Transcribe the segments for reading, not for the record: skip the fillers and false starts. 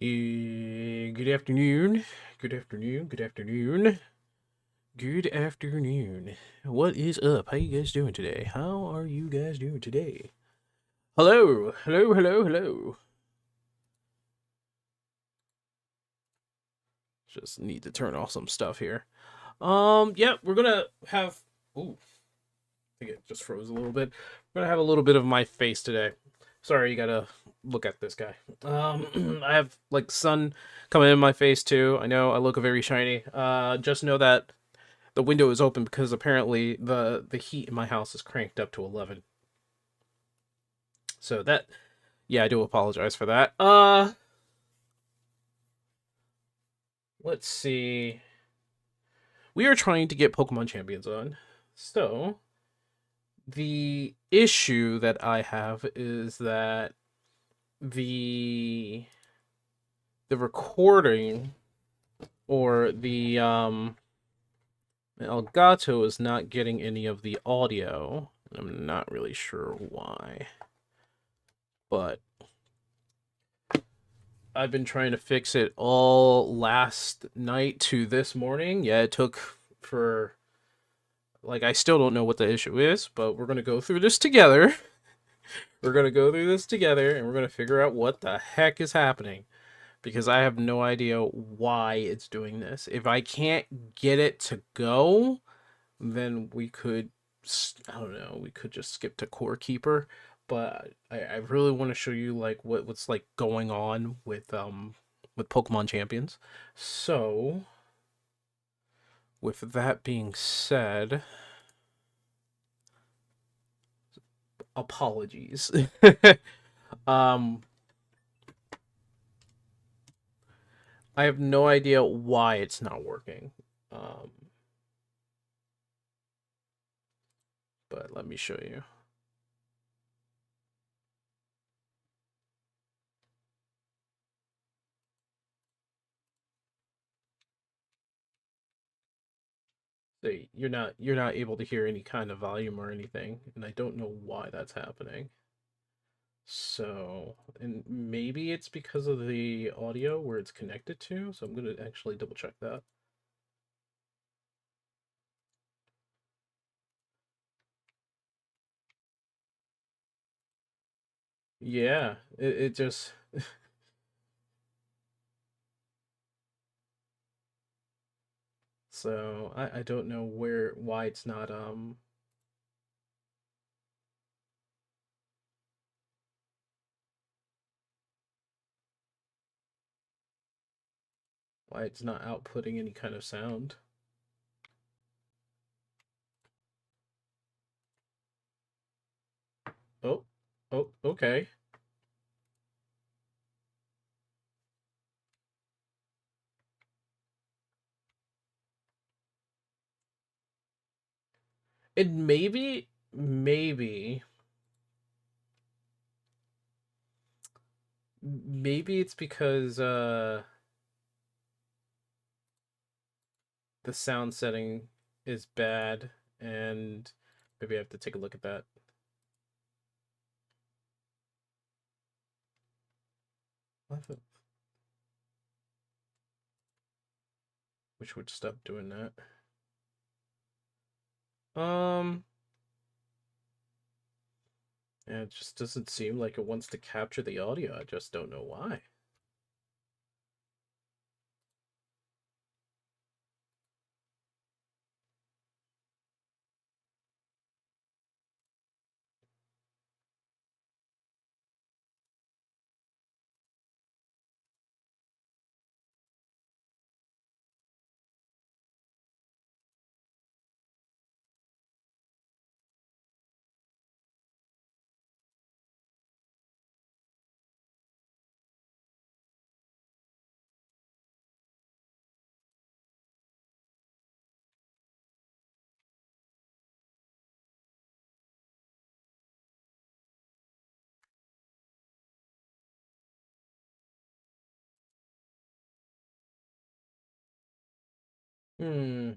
Good afternoon. Good afternoon. Good afternoon. Good afternoon. What is up? How you guys doing today? How are you guys doing today? Hello. Hello, hello, hello. Just need to turn off some stuff here. Yeah, we're gonna have ooh, I think it just froze a little bit. We're gonna have a little bit of my face today. Sorry, you gotta look at this guy. I have like sun coming in my face too. I know I look very shiny. Just know that the window is open because apparently the heat in my house is cranked up to 11. So that yeah, I do apologize for that. Let's see. We are trying to get Pokemon Champions on. So, the issue that I have is that the the recording or the Elgato is not getting any of the audio. I'm not really sure why. But I've been trying to fix it all last night to this morning. Yeah, it took for like I still don't know what the issue is, but we're gonna go through this together. We're gonna go through this together and we're gonna figure out what the heck is happening. Because I have no idea why it's doing this. If I can't get it to go, then we could I don't know, we could just skip to Core Keeper. But I really want to show you like what's like going on with Pokemon Champions. So with that being said, apologies. um I have no idea why it's not working. Um but let me show you. So you're not able to hear any kind of volume or anything, and I don't know why that's happening. So, and maybe it's because of the audio where it's connected to, so I'm gonna actually double check that. Yeah, it just so I don't know why it's not outputting any kind of sound. Oh, oh, okay. And maybe it's because the sound setting is bad, and maybe I have to take a look at that. Which would stop doing that. Um, yeah, it just doesn't seem like it wants to capture the audio. I just don't know why. Hmm.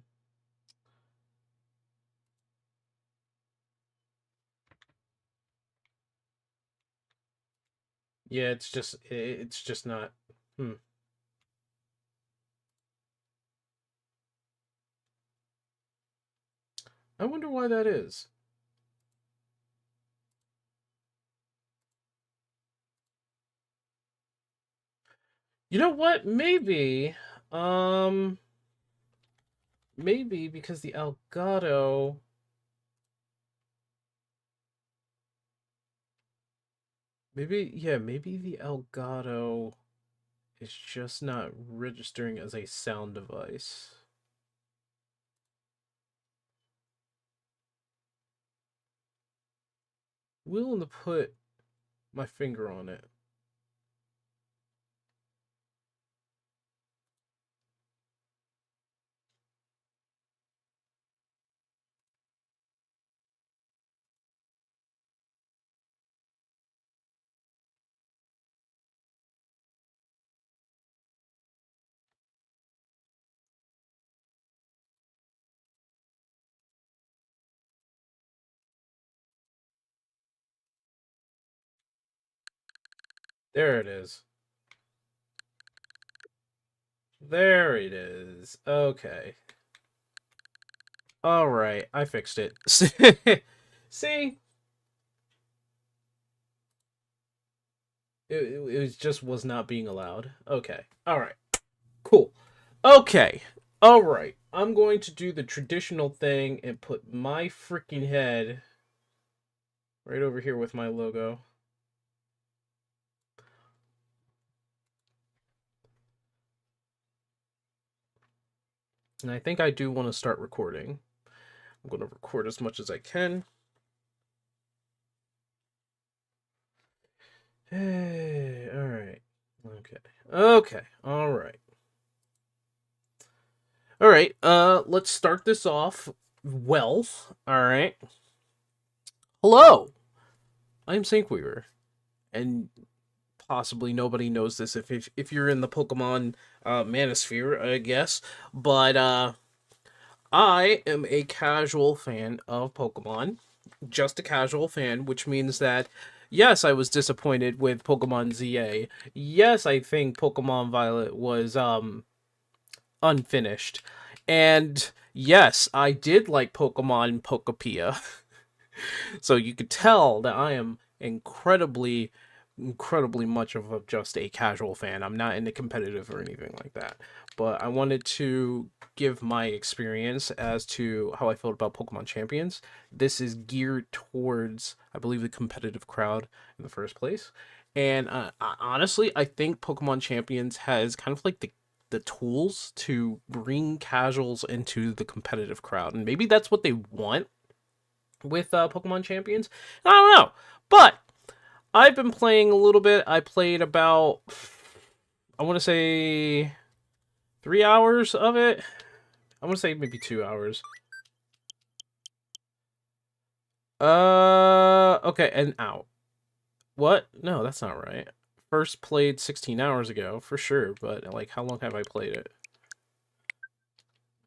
Yeah, it's just not. Hmm. I wonder why that is. You know what? Um, maybe because the Elgato. Maybe the Elgato is just not registering as a sound device. Willing to put my finger on it. There it is. There it is. Okay. All right, I fixed it. See? It just was not being allowed. Okay. All right. Cool. Okay. All right. I'm going to do the traditional thing and put my freaking head right over here with my logo. And I think I do want to start recording. I'm going to record as much as I can. Hey, all right. Okay. Okay. All right. All right. Let's start this off well. All right. Hello. I'm Syncweaver, and possibly nobody knows this if you're in the Pokemon manosphere, I guess. But I am a casual fan of Pokemon, just a casual fan, which means that yes, I was disappointed with Pokemon ZA. Yes, I think Pokemon Violet was unfinished. And yes, I did like Pokemon Pokopia. So you could tell that I am incredibly much of just a casual fan. I'm not into competitive or anything like that. But I wanted to give my experience as to how I felt about Pokemon Champions. This is geared towards, I believe, the competitive crowd in the first place. And honestly, I think Pokemon Champions has kind of like the tools to bring casuals into the competitive crowd. And maybe that's what they want with Pokemon Champions. I don't know. But I've been playing a little bit. I played about, I want to say 3 hours of it. I want to say maybe 2 hours. Okay, and out. What? No, that's not right. First played 16 hours ago, for sure, but, like, how long have I played it?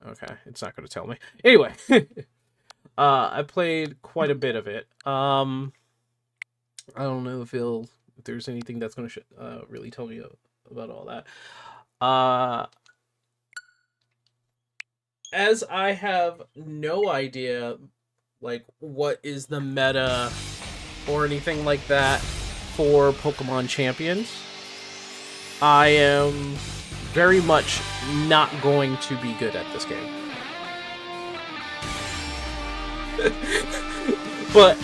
Okay, it's not going to tell me. Anyway, I played quite a bit of it. I don't know if there's anything that's going to really tell me about all that. As I have no idea, like, what is the meta or anything like that for Pokemon Champions, I am very much not going to be good at this game. But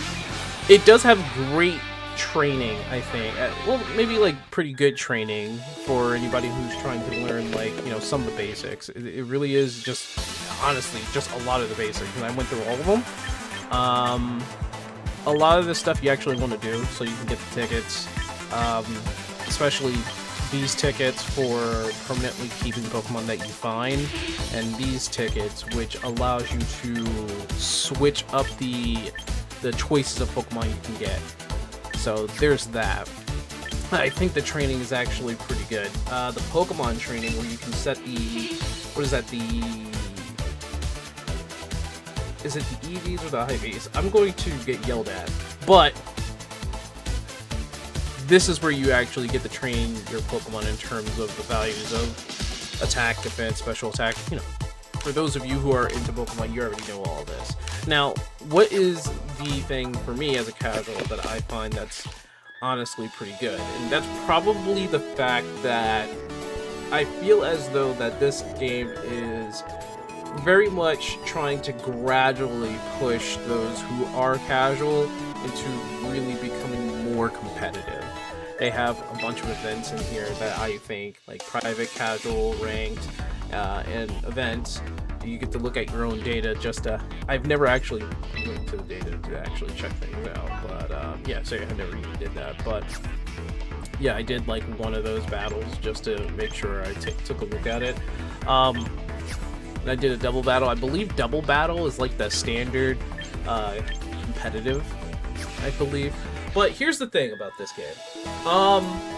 it does have great training, I think. Well, maybe like pretty good training for anybody who's trying to learn, like, you know, some of the basics. It really is just, honestly, just a lot of the basics, and I went through all of them. A lot of this stuff you actually want to do so you can get the tickets, especially these tickets for permanently keeping Pokemon that you find, and these tickets which allows you to switch up the choices of Pokemon you can get. So there's that. I think the training is actually pretty good. The Pokemon training where you can set the, what is that, is it the EVs or the IVs? I'm going to get yelled at. But this is where you actually get to train your Pokemon in terms of the values of attack, defense, special attack. You know, for those of you who are into Pokemon, you already know all of this. Now, what is the thing for me as a casual that I find that's honestly pretty good? And that's probably the fact that I feel as though that this game is very much trying to gradually push those who are casual into really becoming more competitive. They have a bunch of events in here that I think, like private, casual, ranked, and events. You get to look at your own data just to... I've never actually went to the data to actually check things out, but yeah, so I never even did that, but yeah, I did like one of those battles just to make sure I took a look at it. And I did a double battle. I believe double battle is like the standard competitive, I believe. But here's the thing about this game.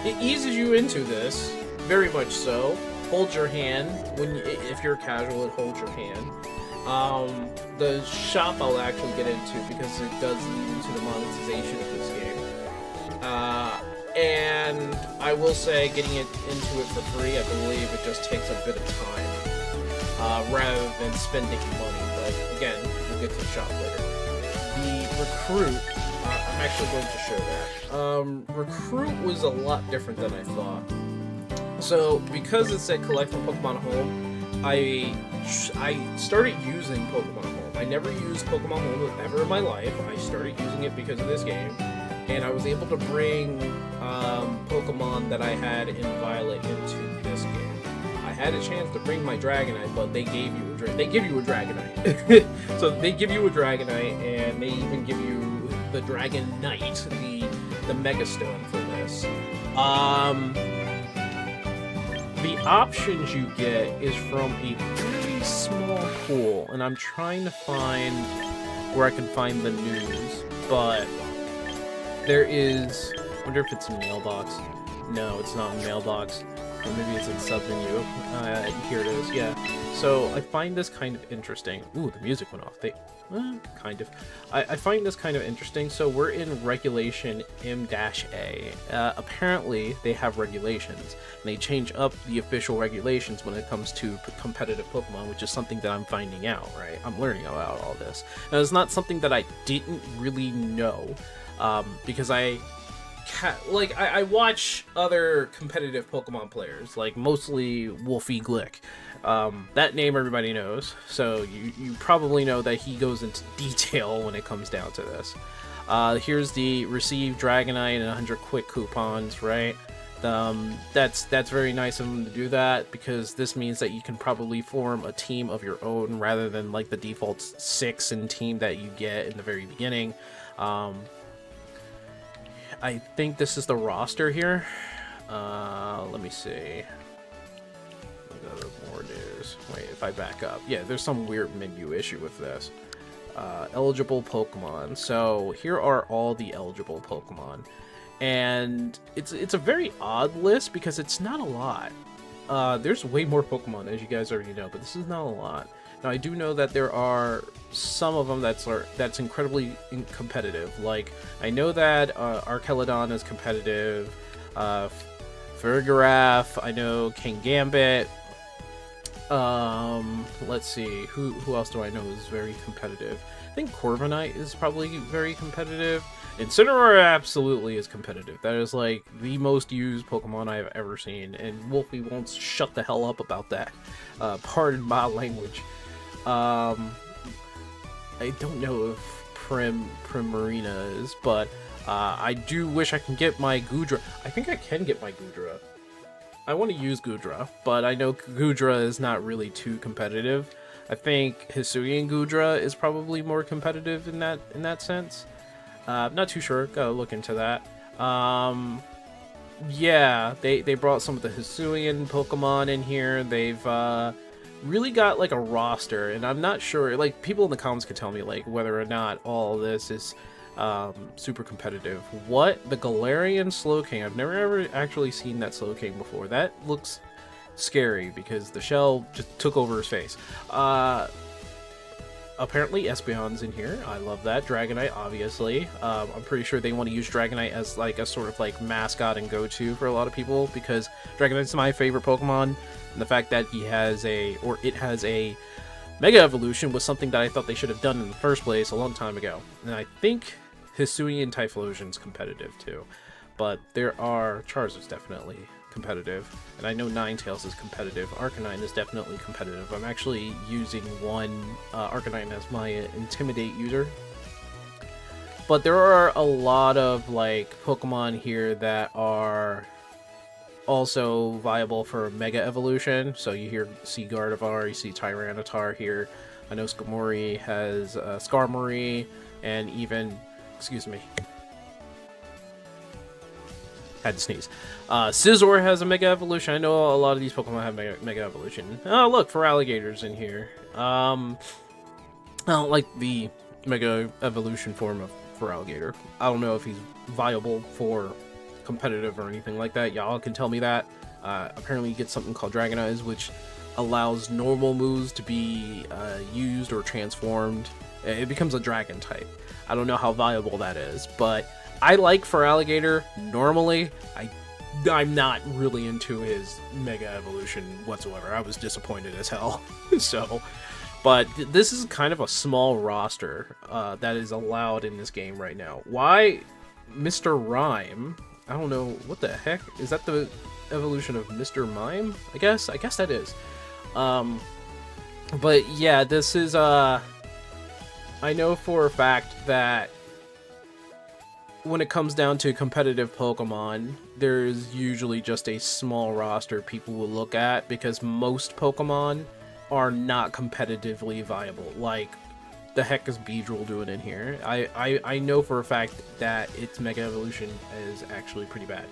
It eases you into this, very much so. Hold your hand if you're casual. It holds your hand. The shop I'll actually get into because it does lead into the monetization of this game. And I will say, getting it into it for free, I believe it just takes a bit of time rather than spending money. But again, we'll get to the shop later. The recruit, I'm actually going to show that. Recruit was a lot different than I thought. So, because it said collect from Pokemon Home, I started using Pokemon Home. I never used Pokemon Home ever in my life. I started using it because of this game, and I was able to bring Pokemon that I had in Violet into this game. I had a chance to bring my Dragonite, but they give you a Dragonite. So they give you a Dragonite, and they even give you the Dragonite, the Mega Stone for this. The options you get is from a very small pool, and I'm trying to find where I can find the news, but there is... I wonder if it's in mailbox. No, it's not in mailbox. Or maybe it's in sub-menu. Here it is, yeah. So I find this kind of interesting. Ooh, the music went off. Kind of. I find this kind of interesting. So we're in Regulation M-A. Apparently, they have regulations. And they change up the official regulations when it comes to competitive Pokemon, which is something that I'm finding out, right? I'm learning about all this. Now, it's not something that I didn't really know, because I watch other competitive Pokemon players, like mostly Wolfie Glick. That name everybody knows, so you probably know that he goes into detail when it comes down to this. Here's the receive Dragonite and 100 quick coupons, right? That's very nice of them to do that, because this means that you can probably form a team of your own rather than like the default 6 team that you get in the very beginning. I think this is the roster here. Let me see. More news. Wait, if I back up. Yeah, there's some weird menu issue with this. Eligible Pokemon. So here are all the eligible Pokemon. And it's a very odd list because it's not a lot. There's way more Pokemon, as you guys already know, but this is not a lot. Now, I do know that there are some of them that's incredibly competitive. Like, I know that Archelodon is competitive, Fergiraf, I know King Gambit. Let's see, who else do I know is very competitive? I think Corviknight is probably very competitive. Incineroar absolutely is competitive. That is like the most used Pokemon I've ever seen, and Wolfie won't shut the hell up about that. Pardon my language. I don't know if Primarina is, but I do wish I can get my Goodra. I think I can get my Goodra. I want to use Goodra, but I know Goodra is not really too competitive. I think Hisuian Goodra is probably more competitive in that sense. I'm not too sure. Gotta look into that. Yeah, they brought some of the Hisuian Pokemon in here. They've really got like a roster, and I'm not sure, like, people in the comments could tell me like whether or not all this is super competitive. What? The Galarian Slowking. I've never ever actually seen that Slowking before. That looks scary because the shell just took over his face. apparently Espeon's in here. I love that. Dragonite, obviously. I'm pretty sure they want to use Dragonite as like a sort of like mascot and go-to for a lot of people, because Dragonite's my favorite Pokemon, and the fact that it has a Mega Evolution was something that I thought they should have done in the first place a long time ago. And I think Hisuian Typhlosion's competitive too. But Charizard's definitely competitive, and I know Ninetales is competitive. Arcanine is definitely competitive. I'm actually using one Arcanine as my Intimidate user. But there are a lot of like Pokemon here that are also viable for Mega Evolution. So you see Gardevoir, you see Tyranitar here. I know Skarmory has Skarmory, and even, excuse me, had to sneeze. Scizor has a Mega Evolution. I know a lot of these Pokemon have Mega Evolution. Oh, look, for alligators in here. I don't like the Mega Evolution form of Feraligatr. I don't know if he's viable for competitive or anything like that. Y'all can tell me that. Apparently you get something called Dragonize, which allows normal moves to be used or transformed. It becomes a dragon type. I don't know how viable that is, but I like Feraligatr normally. I'm not really into his Mega Evolution whatsoever. I was disappointed as hell. But this is kind of a small roster that is allowed in this game right now. Why Mr. Rhyme? I don't know, what the heck? Is that the evolution of Mr. Mime? I guess that is. But yeah, this is, I know for a fact that when it comes down to competitive Pokemon, there's usually just a small roster people will look at, because most Pokemon are not competitively viable. Like, the heck is Beedrill doing in here? I know for a fact that its Mega Evolution is actually pretty bad.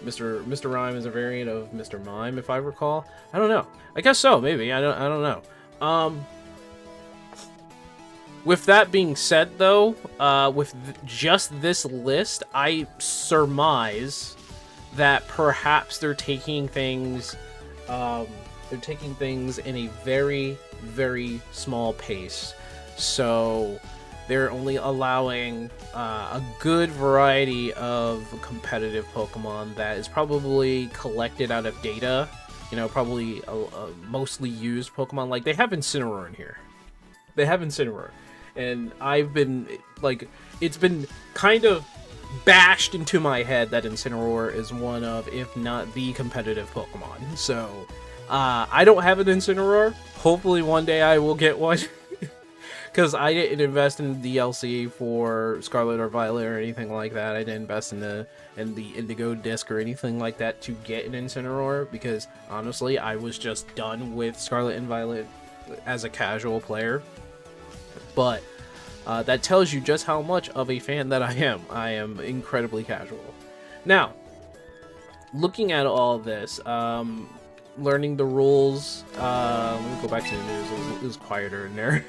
Mr. Rhyme is a variant of Mr. Mime, if I recall. I don't know. I guess so, maybe. I don't know. With that being said, though, with just this list, I surmise that perhaps they're taking things in a very, very small pace. So they're only allowing a good variety of competitive Pokemon that is probably collected out of data. You know, probably mostly used Pokemon. Like, they have Incineroar in here. They have Incineroar. And I've been, like, it's been kind of bashed into my head that Incineroar is one of, if not the competitive Pokemon. So, I don't have an Incineroar. Hopefully one day I will get one. Because I didn't invest in DLC for Scarlet or Violet or anything like that. I didn't invest in the Indigo Disc or anything like that to get an Incineroar. Because, honestly, I was just done with Scarlet and Violet as a casual player. But that tells you just how much of a fan that I am. I am incredibly casual. Now, looking at all this, learning the rules. Let me go back to the news. It was quieter in there.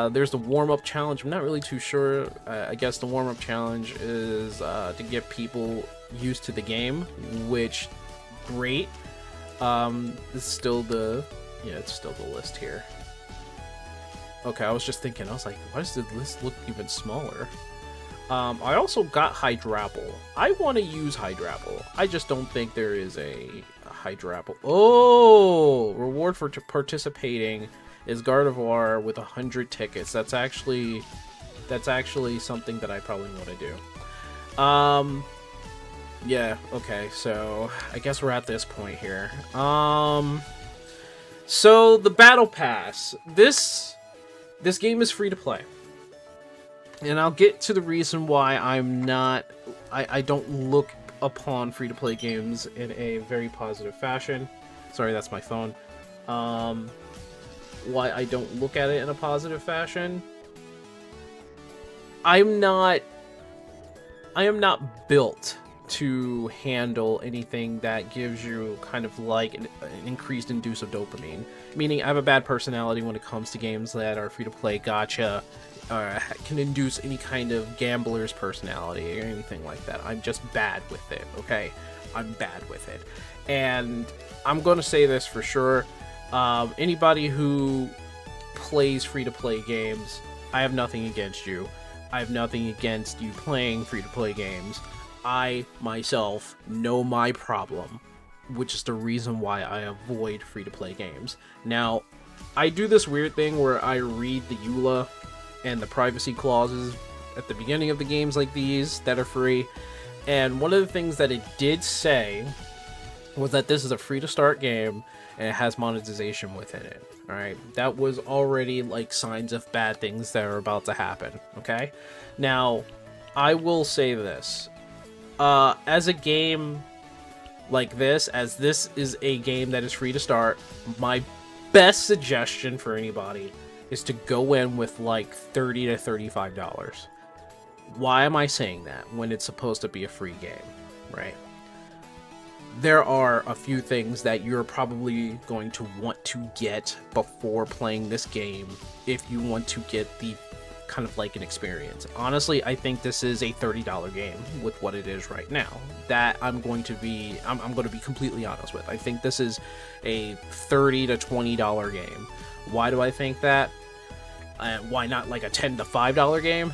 There's the warm-up challenge. I'm not really too sure. I guess the warm-up challenge is to get people used to the game, which, great. It's still it's still the list here. Okay, I was just thinking, I was like, why does the list look even smaller? I also got Hydrapple. I want to use Hydrapple. I just don't think there is a Hydrapple. Oh! Reward for participating is Gardevoir with 100 tickets. That's actually something that I probably want to do. Yeah, okay, so I guess we're at this point here. So the Battle Pass. This game is free to play. And I'll get to the reason why I don't look upon free-to-play games in a very positive fashion. Sorry, that's my phone. Why I don't look at it in a positive fashion. I am not built to handle anything that gives you kind of like an increased induce of dopamine. Meaning I have a bad personality when it comes to games that are free-to-play gacha, can induce any kind of gambler's personality or anything like that. I'm just bad with it, okay? I'm bad with it. And I'm going to say this for sure. Anybody who plays free-to-play games, I have nothing against you. I have nothing against you playing free-to-play games. I, myself, know my problem, which is the reason why I avoid free-to-play games. Now, I do this weird thing where I read the EULA and the privacy clauses at the beginning of the games like these that are free, and one of the things that it did say was that this is a free-to-start game and it has monetization within it. Alright, that was already like signs of bad things that are about to happen, okay? Now, I will say this. As a game like this, as this is a game that is free to start, my best suggestion for anybody is to go in with like $30 to $35. Why am I saying that when it's supposed to be a free game, right? There are a few things that you're probably going to want to get before playing this game if you want to get the kind of like an experience. Honestly, I think this is a $30 game with what it is right now. That I'm going to be completely honest with. I think this is a $30 to $20 game. Why do I think that? Why not like a $10 to $5 game?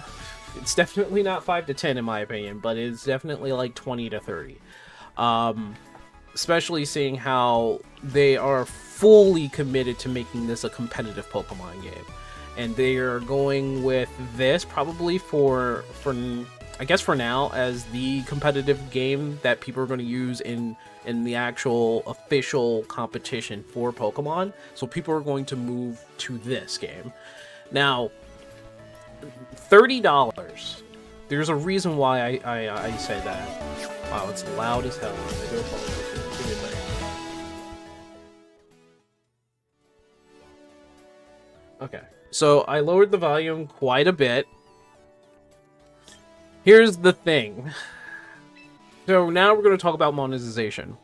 It's definitely not 5 to 10 in my opinion, but it's definitely like 20 to 30. Especially seeing how they are fully committed to making this a competitive Pokemon game. And they are going with this probably for I guess for now as the competitive game that people are going to use in the actual official competition for Pokemon. So people are going to move to this game. Now, $30. There's a reason why I say that. Wow, it's loud as hell. I do apologize. Give me a second. Okay, so I lowered the volume quite a bit. Here's the thing. So now we're going to talk about monetization.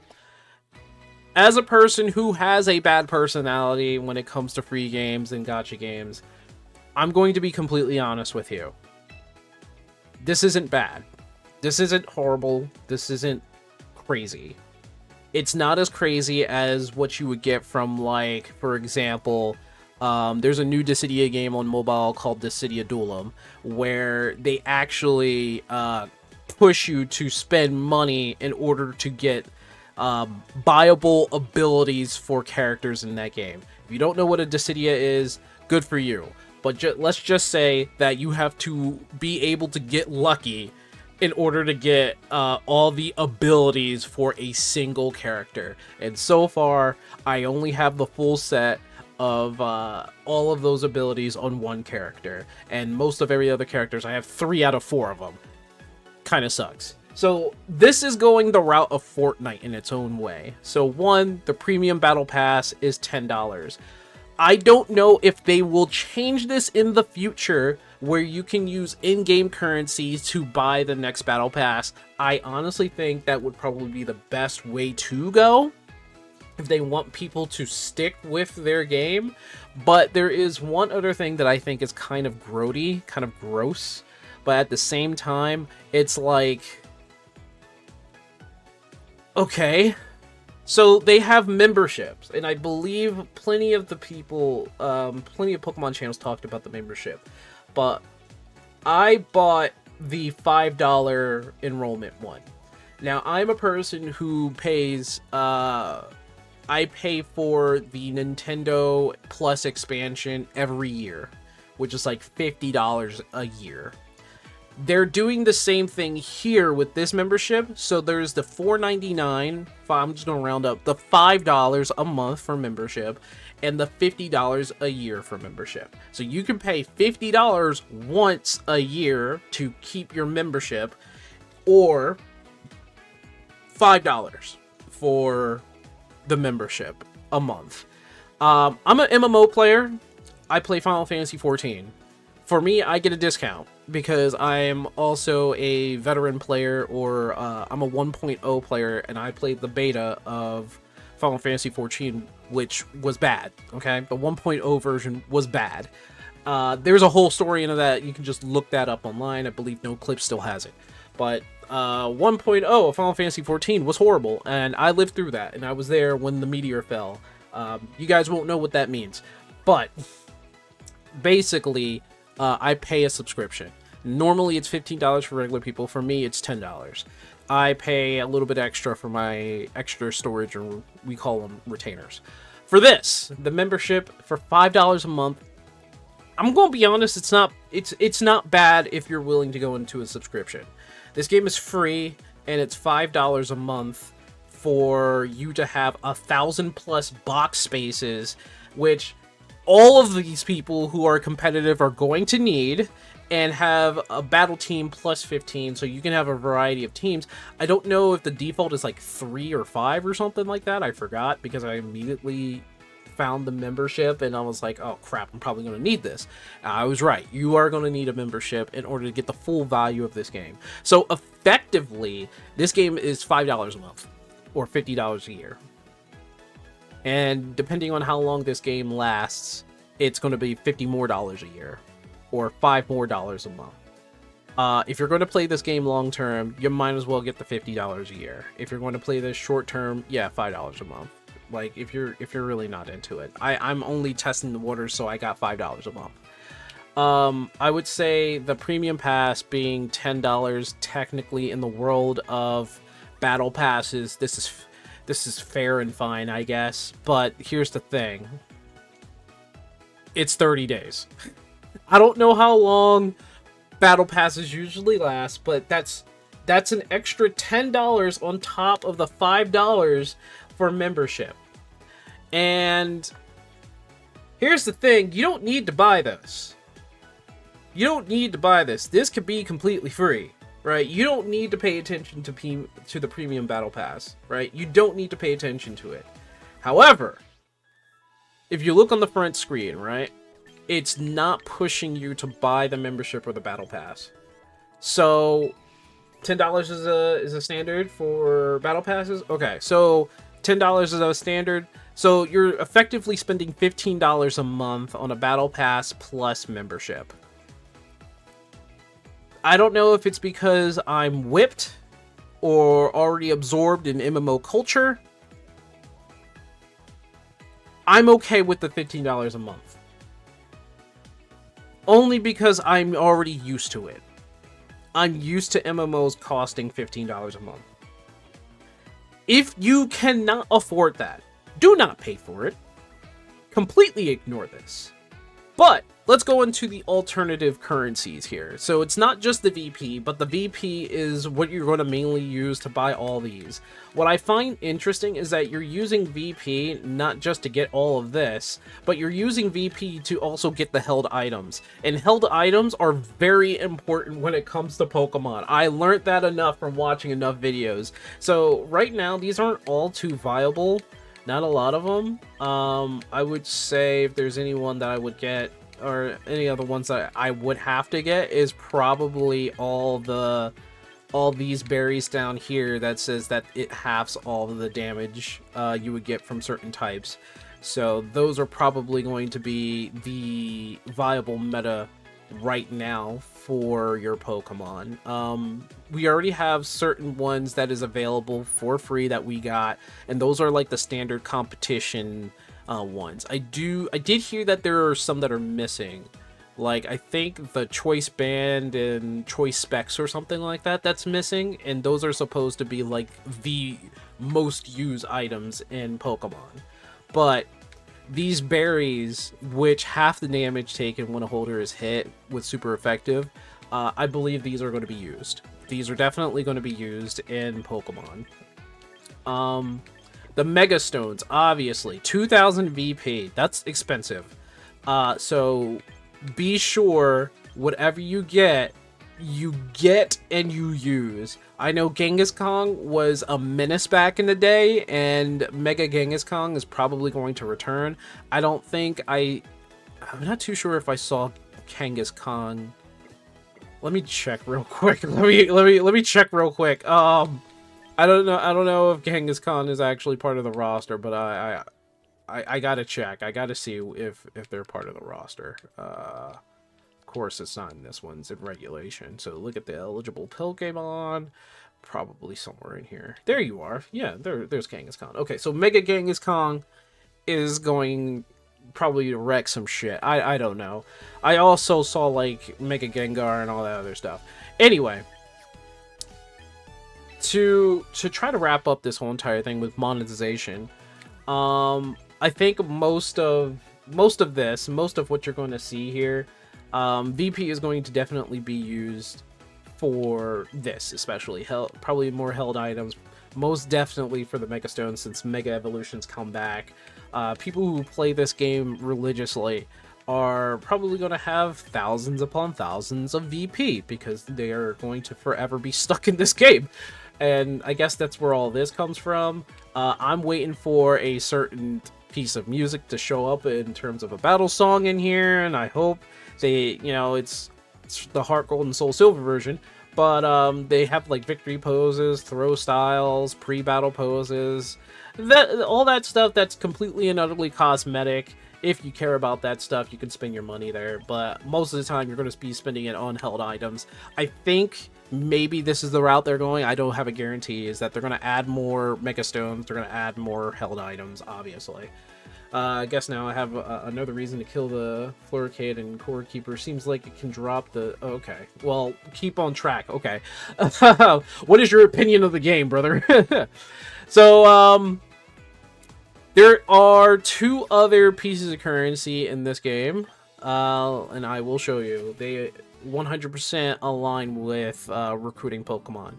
As a person who has a bad personality when it comes to free games and gacha games, I'm going to be completely honest with you. This isn't bad. This isn't horrible. This isn't crazy. It's not as crazy as what you would get from, like, for example, there's a new Dissidia game on mobile called Dissidia Duelim, where they actually push you to spend money in order to get buyable abilities for characters in that game. If you don't know what a Dissidia is, good for you. But let's just say that you have to be able to get lucky in order to get all the abilities for a single character. And so far, I only have the full set of all of those abilities on one character. And most of every other characters, I have 3 out of 4 of them. Kinda sucks. So this is going the route of Fortnite in its own way. So one, the premium battle pass is $10. I don't know if they will change this in the future where you can use in-game currency to buy the next battle pass. I honestly think that would probably be the best way to go if they want people to stick with their game. But there is one other thing that I think is kind of grody, kind of gross, but at the same time, it's like, okay. So they have memberships, and I believe plenty of the people, plenty of Pokemon channels talked about the membership, but I bought the $5 enrollment one. Now, I'm a person who pays, I pay for the Nintendo Plus expansion every year, which is like $50 a year. They're doing the same thing here with this membership. So there's the $4.99, I'm just going to round up, the $5 a month for membership, and the $50 a year for membership. So you can pay $50 once a year to keep your membership, or $5 for the membership a month. I'm an MMO player. I play Final Fantasy XIV. For me, I get a discount because I'm also a veteran player, or I'm a 1.0 player, and I played the beta of Final Fantasy XIV, which was bad, okay? The 1.0 version was bad. There's a whole story into that. You can just look that up online. I believe No Clip still has it. But 1.0 of Final Fantasy XIV was horrible, and I lived through that, and I was there when the meteor fell. You guys won't know what that means. But basically, I pay a subscription. Normally, it's $15 for regular people. For me, it's $10. I pay a little bit extra for my extra storage, or we call them retainers. For this, the membership for $5 a month, I'm going to be honest, it's not bad if you're willing to go into a subscription. This game is free, and it's $5 a month for you to have 1,000+ box spaces, which all of these people who are competitive are going to need, and have a battle team plus 15, so you can have a variety of teams. I don't know if the default is like 3 or 5 or something like that. I forgot, because I immediately found the membership and I was like, oh crap, I'm probably going to need this. I was right. You are going to need a membership in order to get the full value of this game. So effectively, this game is $5 a month or $50 a year. And depending on how long this game lasts, it's going to be $50 more a year or $5 more a month. If you're going to play this game long term, you might as well get the $50 a year. If you're going to play this short term, yeah, $5 a month. Like, if you're really not into it. I'm only testing the waters, so I got $5 a month. I would say the premium pass being $10 technically in the world of battle passes, this is fair and fine, I guess. But here's the thing. It's 30 days. I don't know how long battle passes usually last, but that's an extra $10 on top of the $5 for membership. And here's the thing, you don't need to buy this. You don't need to buy this. This could be completely free, right? You don't need to pay attention to the premium battle pass, right? You don't need to pay attention to it. However, if you look on the front screen, right, it's not pushing you to buy the membership or the battle pass. So $10 is a standard for battle passes. Okay, so $10 is a standard. So you're effectively spending $15 a month on a battle pass plus membership. I don't know if it's because I'm whipped or already absorbed in MMO culture. I'm okay with the $15 a month. Only because I'm already used to it. I'm used to MMOs costing $15 a month. If you cannot afford that, do not pay for it. Completely ignore this. But let's go into the alternative currencies here. So it's not just the VP, but the VP is what you're going to mainly use to buy all these. What I find interesting is that you're using VP not just to get all of this, but you're using VP to also get the held items. And held items are very important when it comes to Pokemon. I learned that enough from watching enough videos. So right now, these aren't all too viable. Not a lot of them. I would say if there's anyone that I would get, or any other ones that I would have to get, is probably all these berries down here that says that it halves all of the damage you would get from certain types. So those are probably going to be the viable meta right now for your Pokemon. We already have certain ones that is available for free that we got, and those are like the standard competition ones. I did hear that there are some that are missing, like I think the Choice Band and Choice Specs or something like that that's missing, and those are supposed to be like the most used items in Pokemon. But these berries, which half the damage taken when a holder is hit with super effective, I believe these are going to be used. These are definitely going to be used in Pokemon. The Mega Stones, obviously, 2,000 VP. That's expensive. So be sure whatever you get and you use. I know Kangaskhan was a menace back in the day, and Mega Kangaskhan is probably going to return. I'm not too sure if I saw Kangaskhan. Let me check real quick. Let me check real quick. I don't know if Kangaskhan is actually part of the roster, but I gotta check. I gotta see if they're part of the roster. Of course, it's not in this one. It's in regulation. So look at the eligible Pokemon. Probably somewhere in here. There you are. Yeah, there's Kangaskhan. Okay, so Mega Kangaskhan is going probably wreck some shit. I don't know. I also saw like Mega Gengar and all that other stuff. Anyway, to try to wrap up this whole entire thing with monetization, I think most of what you're going to see here, VP is going to definitely be used for this, especially probably more held items, most definitely for the Mega Stones, since Mega Evolutions come back. People who play this game religiously are probably going to have thousands upon thousands of VP, because they are going to forever be stuck in this game. And I guess that's where all this comes from. I'm waiting for a certain piece of music to show up in terms of a battle song in here, and I hope they, you know, it's the Heart Gold and Soul Silver version, but they have like victory poses, throw styles, pre-battle poses, all that stuff that's completely and utterly cosmetic. If you care about that stuff, you can spend your money there, but most of the time you're going to be spending it on held items. I think maybe this is the route they're going. I don't have a guarantee, is that they're going to add more Mega Stones, they're going to add more held items, obviously. I guess now I have another reason to kill the Floricade and Core Keeper. Seems like it can drop the... Okay, well, keep on track. Okay. What is your opinion of the game, brother? So, there are 2 other pieces of currency in this game, and I will show you. They 100% align with recruiting Pokemon.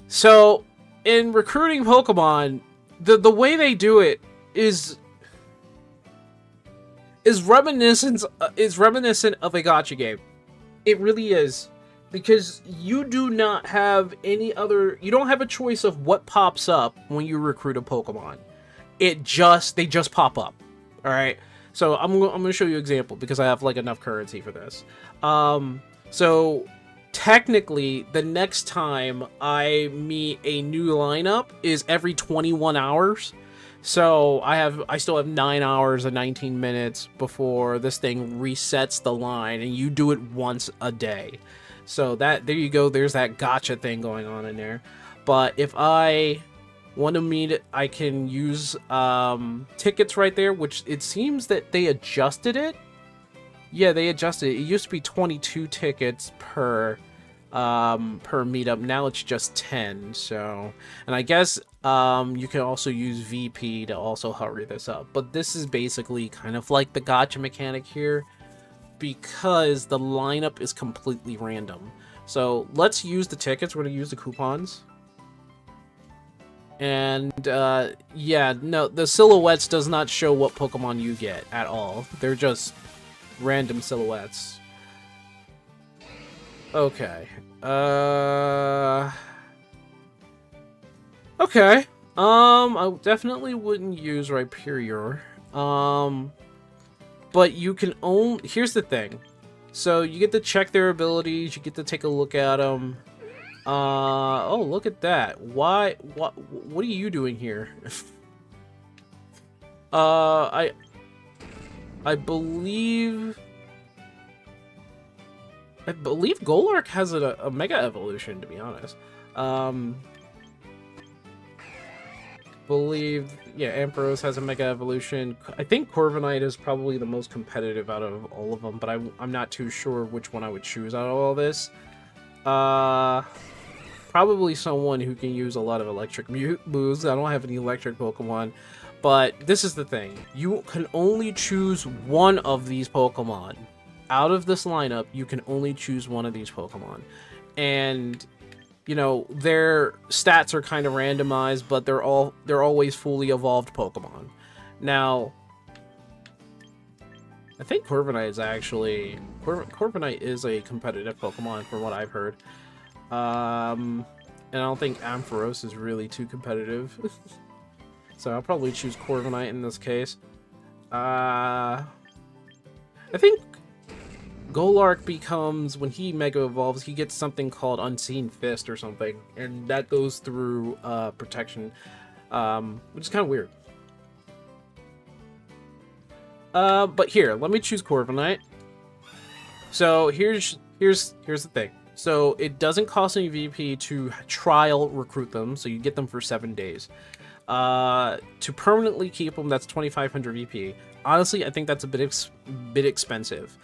So, in recruiting Pokemon, the way they do it is reminiscent of a gacha game. It really is, because you do not have any other. You don't have a choice of what pops up when you recruit a Pokemon. They just pop up. All right. So I'm going to show you an example, because I have like enough currency for this. So technically, the next time I meet a new lineup is every 21 hours. So I still have 9 hours and 19 minutes before this thing resets the line, and you do it once a day. So there you go. There's that gacha thing going on in there. But if I want to meet it, I can use tickets right there, which it seems that they adjusted it. Yeah, they adjusted it. It used to be 22 tickets per meetup. Now it's just 10. So, and I guess you can also use VP to also hurry this up. But this is basically kind of like the gacha mechanic here, because the lineup is completely random. So let's use the tickets. We're going to use the coupons. And yeah, no, the silhouettes does not show what Pokemon you get at all. They're just random silhouettes. Okay. Okay. I definitely wouldn't use Rhyperior. But you can only... Here's the thing. So you get to check their abilities. You get to take a look at them. Oh, look at that. What are you doing here? I believe Golurk has a Mega Evolution, to be honest. Yeah, Ampharos has a Mega Evolution. I think Corviknight is probably the most competitive out of all of them, but I'm not too sure which one I would choose out of all this. Probably someone who can use a lot of electric moves. I don't have any electric Pokemon, but this is the thing. You can only choose one of these Pokemon. Out of this lineup, you can only choose one of these Pokemon. And, you know, their stats are kind of randomized, but they're always fully evolved Pokemon. Now, I think Corviknight is actually... Corviknight is a competitive Pokemon from what I've heard. And I don't think Ampharos is really too competitive. So I'll probably choose Corviknight in this case. I think Golurk becomes, when he Mega Evolves, he gets something called Unseen Fist or something. And that goes through protection, which is kind of weird. But here, let me choose Corviknight. So here's the thing. So it doesn't cost any VP to trial recruit them, so you get them for 7 days. To permanently keep them, that's 2,500 VP. Honestly, I think that's a bit expensive.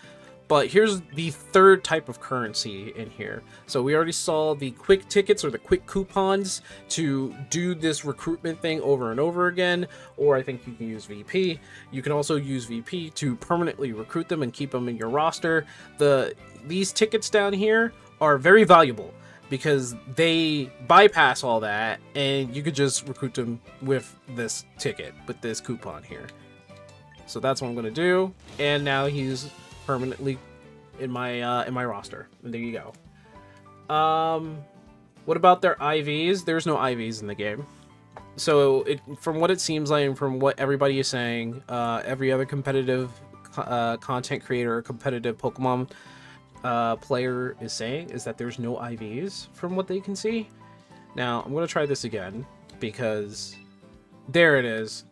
But here's the third type of currency in here. So we already saw the quick tickets or the quick coupons to do this recruitment thing over and over again. Or I think you can use VP. You can also use VP to permanently recruit them and keep them in your roster. These tickets down here are very valuable because they bypass all that and you could just recruit them with this ticket, with this coupon here. So that's what I'm going to do. And now he's permanently in my roster, and there you go. What about their IVs? There's no IVs in the game. So from what it seems like and from what everybody is saying, every other competitive content creator, competitive Pokemon player is saying is that there's no IVs from what they can see. Now I'm going to try this again because there it is.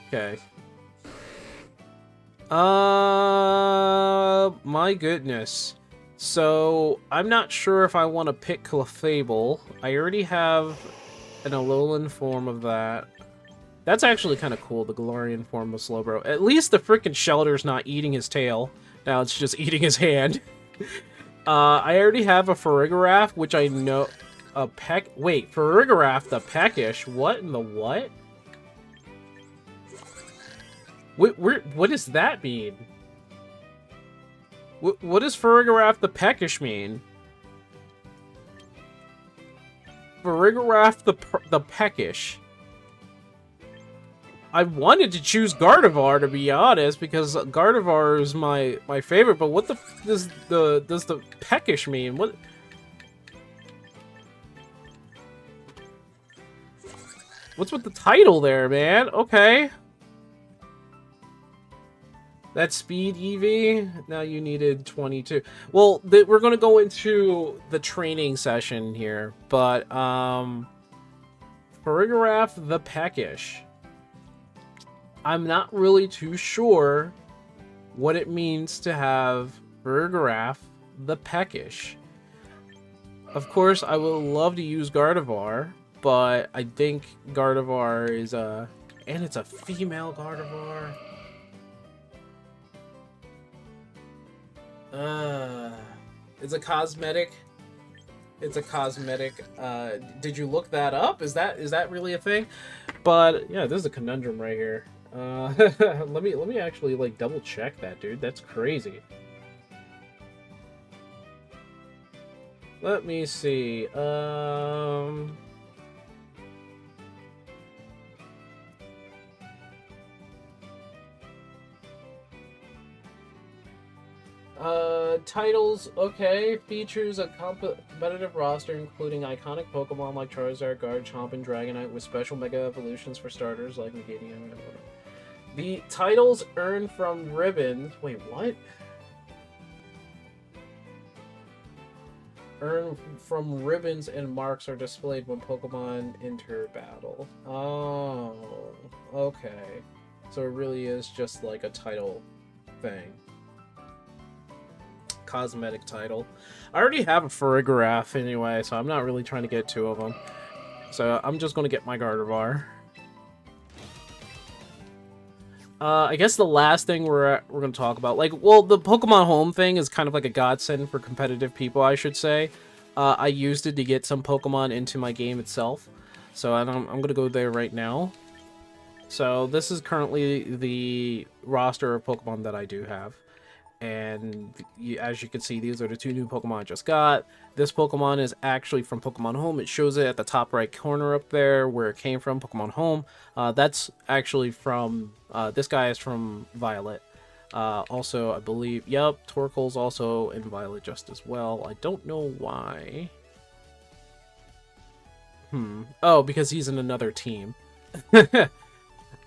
Okay. My goodness. So, I'm not sure if I want to pick Clefable. I already have an Alolan form of that. That's actually kind of cool, the Galarian form of Slowbro. At least the freaking Shelter's not eating his tail. Now it's just eating his hand. I already have a Farigiraf, which I know... Wait, Farigiraf the Peckish? What in the what? What does that mean? What does Farigiraf the Peckish mean? Farigiraf the Peckish. I wanted to choose Gardevoir, to be honest, because Gardevoir is my favorite. But what does the Peckish mean? What's with the title there, man? Okay. That speed EV, now you needed 22. Well, we're going to go into the training session here, but Farigiraf the Peckish. I'm not really too sure what it means to have Farigiraf the Peckish. Of course, I would love to use Gardevoir, but I think Gardevoir is and it's a female Gardevoir. It's a cosmetic. It's a cosmetic. Did you look that up? Is that really a thing? But yeah, this is a conundrum right here. Let me actually like double check that, dude. That's crazy. Let me see. Titles, okay. Features a competitive roster including iconic Pokemon like Charizard, Garchomp, and Dragonite with special Mega Evolutions for starters like Meganium. The titles earned from ribbons... Wait, what? Earned from ribbons and marks are displayed when Pokemon enter battle. Oh, okay. So it really is just like a title thing. Cosmetic title. I already have a Farigiraf anyway, so I'm not really trying to get two of them. So I'm just going to get my Gardevoir. I guess the last thing we're going to talk about, like, well, the Pokemon Home thing is kind of like a godsend for competitive people, I should say. I used it to get some Pokemon into my game itself, so I'm going to go there right now. So this is currently the roster of Pokemon that I do have. And as you can see, these are the two new Pokemon I just got. This Pokemon is actually from Pokemon Home. It shows it at the top right corner up there where it came from, Pokemon Home. That's actually from, this guy is from Violet. Also, I believe, yep, Torkoal's also in Violet just as well. I don't know why. Oh, because he's in another team. This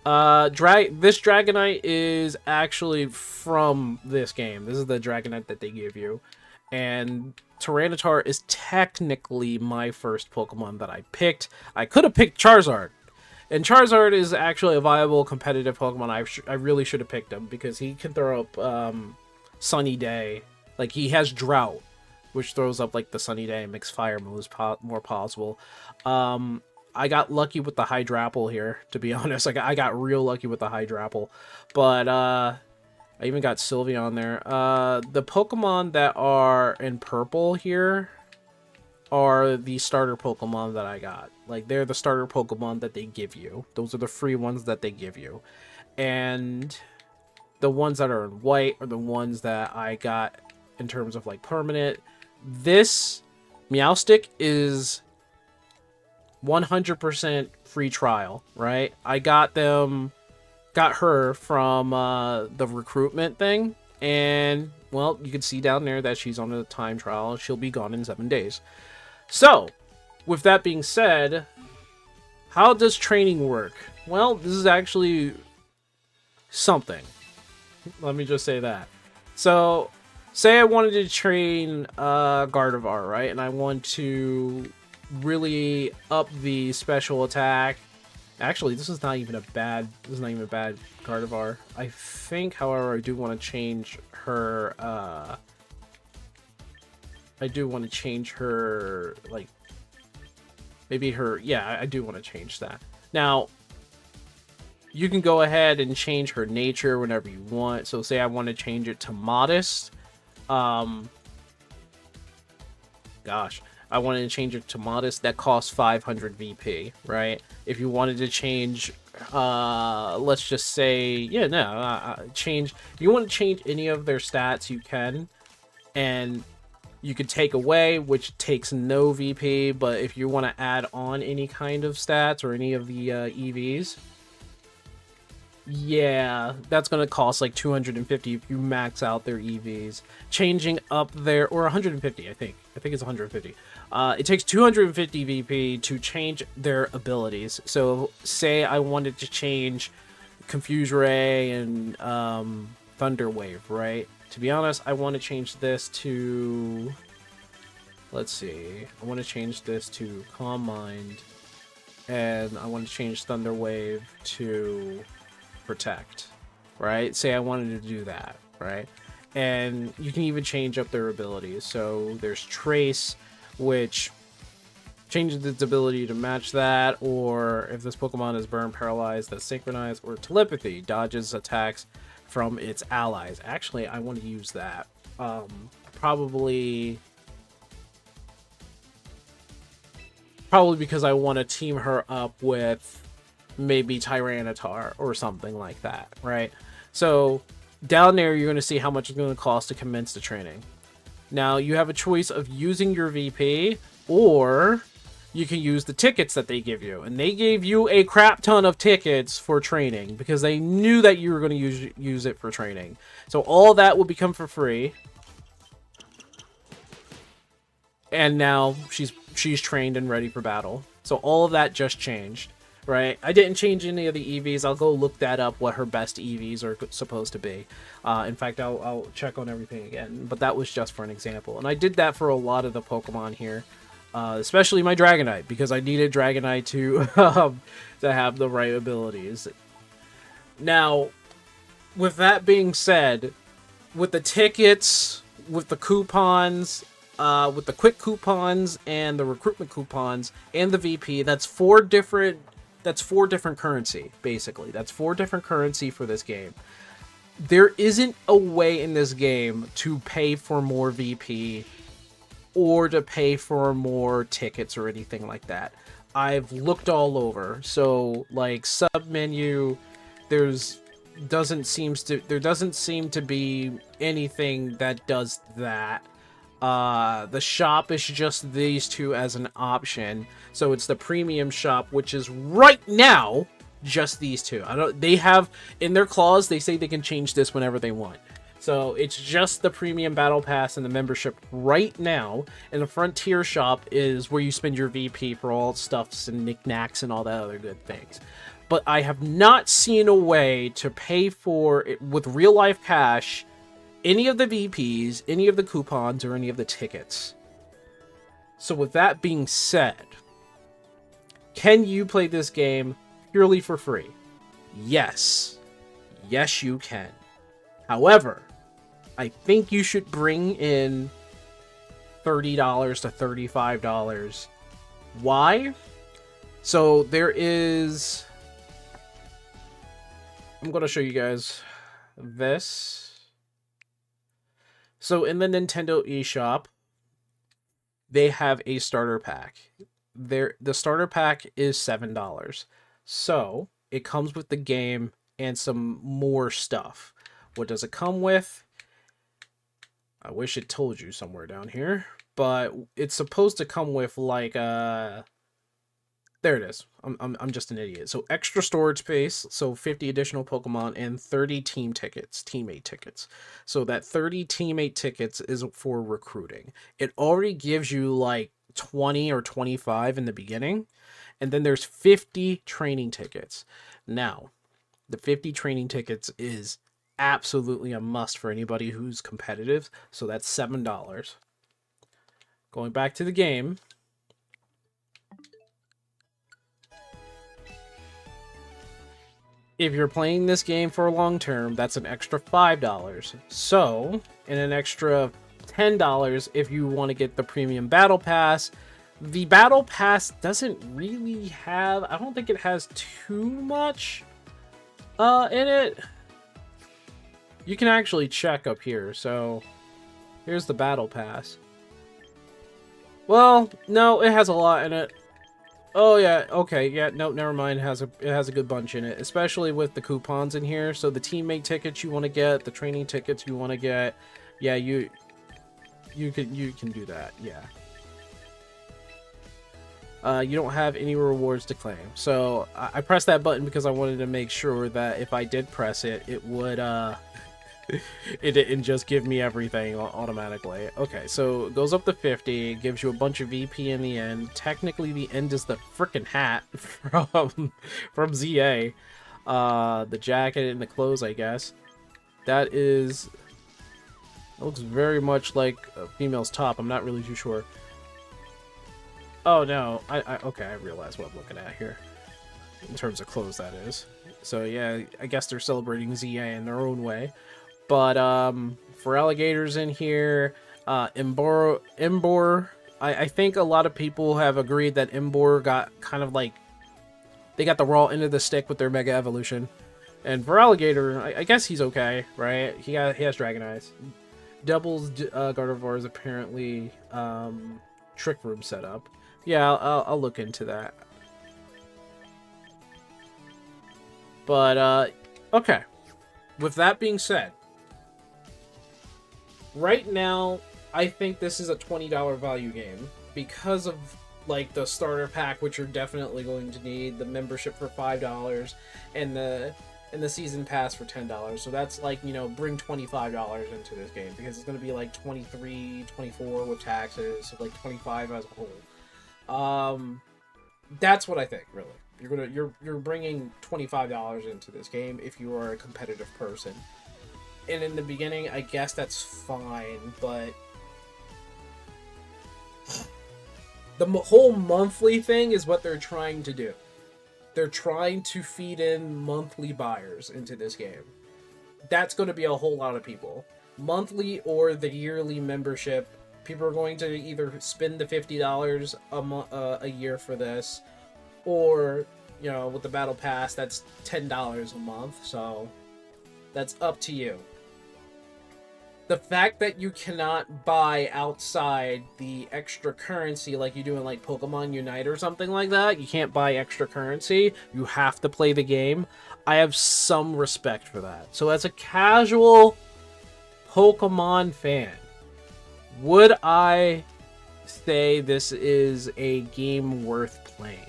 Dragonite is actually from this game. This is the Dragonite that they give you. And Tyranitar is technically my first Pokemon that I picked. I could have picked Charizard. And Charizard is actually a viable competitive Pokemon. I really should have picked him because he can throw up Sunny Day. Like, he has Drought. which throws up like the sunny day and makes fire moves more possible. I got lucky with the Hydrapple here, to be honest. Like, I got real lucky with the Hydrapple. But, I even got Sylveon there. The Pokemon that are in purple here are the starter Pokemon that I got. Like, they're the starter Pokemon that they give you. Those are the free ones that they give you. And the ones that are in white are the ones that I got in terms of, like, permanent. This Meowstic is 100% free trial, right? I got her from the recruitment thing, and well, you can see down there that she's on a time trial. She'll be gone in 7 days. So, with that being said, how does training work? Well, this is actually something. Let me just say that. So, say I wanted to train Gardevoir, right? And I want to really up the special attack. Actually, this is not even a bad Gardevoir. I think, however, I do want to change her like maybe her, yeah, I do want to change that. Now, you can go ahead and change her nature whenever you want. So say I want to change it to modest. Gosh, I wanted to change it to modest. That costs 500 VP, right? If you wanted to change, let's just say, yeah, no, change. If you want to change any of their stats, you can, and you could take away, which takes no VP. But if you want to add on any kind of stats or any of the EVs, yeah, that's going to cost like 250 if you max out their EVs. Changing up their, or 150, I think it's 150. It takes 250 VP to change their abilities. So say I wanted to change Confuse Ray and Thunder Wave, right? To be honest, I want to change this to, let's see, I want to change this to Calm Mind, and I want to change Thunder Wave to Protect, right? Say I wanted to do that, right? And you can even change up their abilities. So there's Trace, which changes its ability to match that, or if this Pokemon is burned, paralyzed, that's synchronized, or Telepathy, dodges attacks from its allies. Actually, I want to use that. Probably because I want to team her up with maybe Tyranitar or something like that, right? So down there, you're going to see how much it's going to cost to commence the training. Now, you have a choice of using your VP, or you can use the tickets that they give you. And they gave you a crap ton of tickets for training because they knew that you were going to use it for training. So all that will become for free. And now she's trained and ready for battle. So all of that just changed, right? I didn't change any of the EVs. I'll go look that up, what her best EVs are supposed to be. In fact, I'll check on everything again. But that was just for an example. And I did that for a lot of the Pokemon here. Especially my Dragonite, because I needed Dragonite to have the right abilities. Now, with that being said, with the tickets, with the coupons, with the quick coupons and the recruitment coupons and the VP, that's four different currency, basically. That's 4 different currency for this game. There isn't a way in this game to pay for more VP or to pay for more tickets or anything like that. I've looked all over. So, like, sub menu, there doesn't seem to be anything that does that. The shop is just these 2 as an option. So it's the premium shop, which is right now just these 2. They have in their clause, they say they can change this whenever they want. So it's just the premium battle pass and the membership right now. And the Frontier shop is where you spend your VP for all stuffs and knickknacks and all that other good things. But I have not seen a way to pay for it with real life cash, any of the VPs, any of the coupons, or any of the tickets. So with that being said, can you play this game purely for free? Yes. Yes, you can. However, I think you should bring in $30 to $35. Why? So there is... I'm going to show you guys this. So in the Nintendo eShop, they have a starter pack. The starter pack is $7. So it comes with the game and some more stuff. What does it come with? I wish it told you somewhere down here, but it's supposed to come with like there it is. I'm just an idiot. So extra storage space, so 50 additional Pokemon and 30 teammate tickets. So that 30 teammate tickets is for recruiting. It already gives you like 20 or 25 in the beginning, and then there's 50 training tickets. Now, the 50 training tickets is absolutely a must for anybody who's competitive, so that's $7. Going back to the game, if you're playing this game for a long term, that's an extra $5. So, and an extra $10 if you want to get the premium battle pass. The battle pass doesn't really have, I don't think it has too much in it. You can actually check up here. So here's the battle pass. Well, no, it has a lot in it. Oh yeah, okay, yeah, no, never mind. It has a good bunch in it, especially with the coupons in here. So the teammate tickets you want to get, the training tickets you want to get, yeah, you can do that, yeah. You don't have any rewards to claim. So I pressed that button because I wanted to make sure that if I did press it, it would it didn't just give me everything automatically. Okay, so it goes up to 50, gives you a bunch of VP in the end. Technically, the end is the frickin' hat from ZA. The jacket and the clothes, I guess. That is... It looks very much like a female's top. I'm not really too sure. Oh, no. Okay, I realize what I'm looking at here. In terms of clothes, that is. So, yeah, I guess they're celebrating ZA in their own way. But for alligators in here, Imbor, I think a lot of people have agreed that Imbor got kind of like, they got the raw end of the stick with their Mega Evolution. And for alligator, I guess he's okay, right? He has Dragon Eyes. Devil's Gardevoir is apparently Trick Room setup. Yeah, I'll look into that. But, okay. With that being said, right now, I think this is a $20 value game because of like the starter pack, which you're definitely going to need, the membership for $5, and the season pass for $10. So that's like, you know, bring $25 into this game because it's going to be like 23, 24 with taxes, so like 25 as a whole. That's what I think, really. You're bringing $25 into this game if you are a competitive person. And in the beginning, I guess that's fine, but the whole monthly thing is what they're trying to do. They're trying to feed in monthly buyers into this game. That's going to be a whole lot of people. Monthly or the yearly membership, people are going to either spend the $50 a year for this, or, you know, with the battle pass, that's $10 a month, so that's up to you. The fact that you cannot buy outside the extra currency like you do in like Pokemon Unite or something like that, you can't buy extra currency, you have to play the game, I have some respect for that. So as a casual Pokemon fan, would I say this is a game worth playing?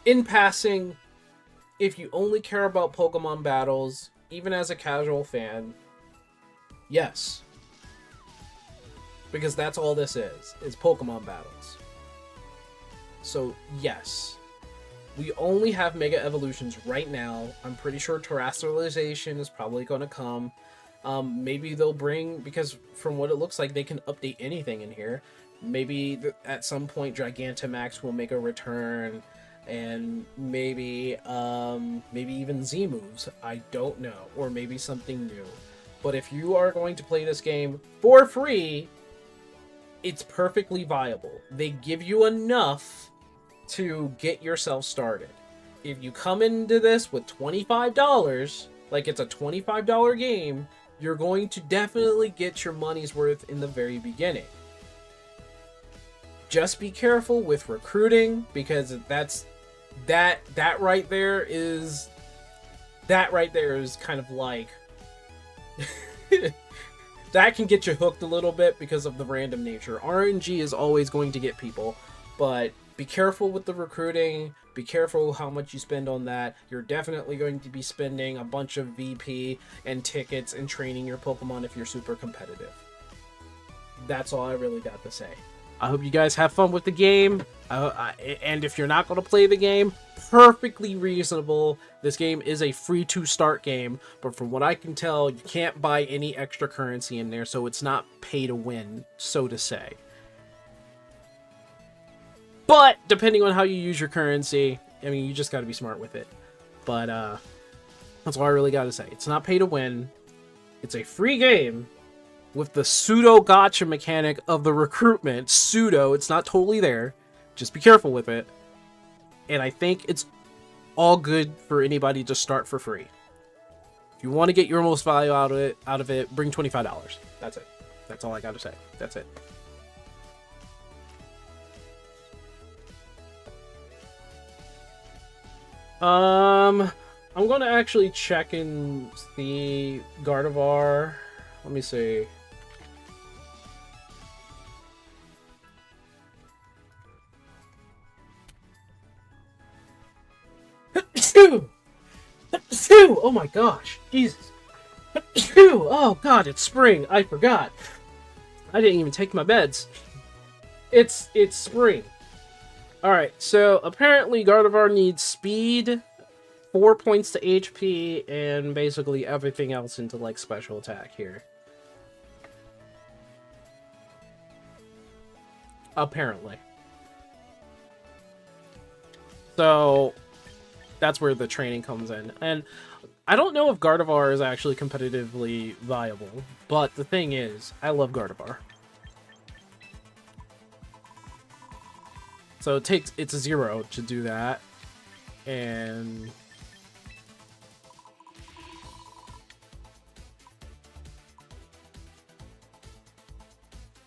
In passing, if you only care about Pokemon battles, even as a casual fan, yes. Because that's all this is Pokemon battles. So, yes. We only have Mega Evolutions right now. I'm pretty sure Terrestrialization is probably going to come. Maybe they'll bring, because from what it looks like, they can update anything in here. Maybe at some point Gigantamax will make a return. and maybe even Z moves. I don't know, or maybe something new. But if you are going to play this game for free, it's perfectly viable. They give you enough to get yourself started. If you come into this with $25, like it's a $25 game, you're going to definitely get your money's worth in the very beginning. Just be careful with recruiting, because that right there is kind of like that can get you hooked a little bit because of the random nature. RNG is always going to get people, but be careful with the recruiting. Be careful how much you spend on that. You're definitely going to be spending a bunch of VP and tickets and training your Pokemon if you're super competitive. That's all I really got to say. I hope you guys have fun with the game. And if you're not going to play the game, perfectly reasonable. This game is a free to start game, but from what I can tell, you can't buy any extra currency in there, so it's not pay to win, so to say. But depending on how you use your currency, I mean, you just got to be smart with it. But that's all I really got to say. It's not pay to win. It's a free game with the pseudo gacha mechanic of the recruitment. Pseudo, it's not totally there. Just be careful with it. And I think it's all good for anybody to start for free. If you want to get your most value out of it, bring $25. That's it. That's all I got to say. That's it. I'm going to actually check in the Gardevoir. Let me see. Oh my gosh, Jesus. Oh god, it's spring. I forgot. I didn't even take my meds. It's spring. Alright, so apparently Gardevoir needs speed, 4 points to HP, and basically everything else into like special attack here. Apparently. So that's where the training comes in. And I don't know if Gardevoir is actually competitively viable, but the thing is, I love Gardevoir. So it's a 0 to do that. And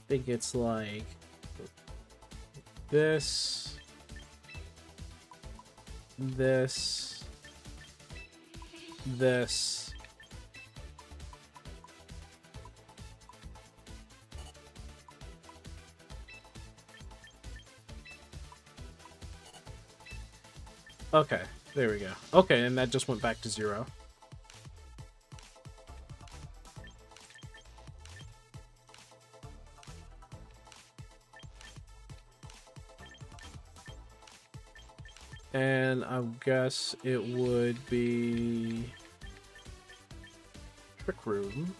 I think it's like this, this, this, okay, there we go. Okay, and that just went back to 0. And I guess it would be Trick Room.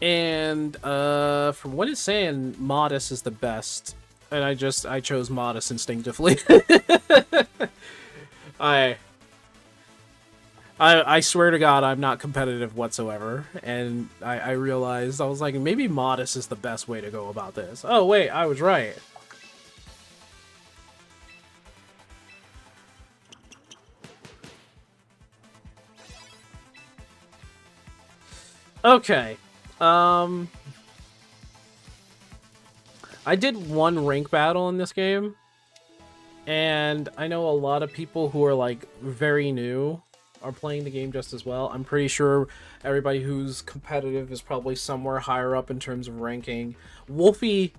And from what it's saying, Modest is the best. And I chose Modest instinctively. I swear to God, I'm not competitive whatsoever. And I realized, I was like, maybe Modest is the best way to go about this. Oh wait, I was right. Okay, I did one rank battle in this game, and I know a lot of people who are like very new are playing the game just as well. I'm pretty sure everybody who's competitive is probably somewhere higher up in terms of ranking. Wolfie,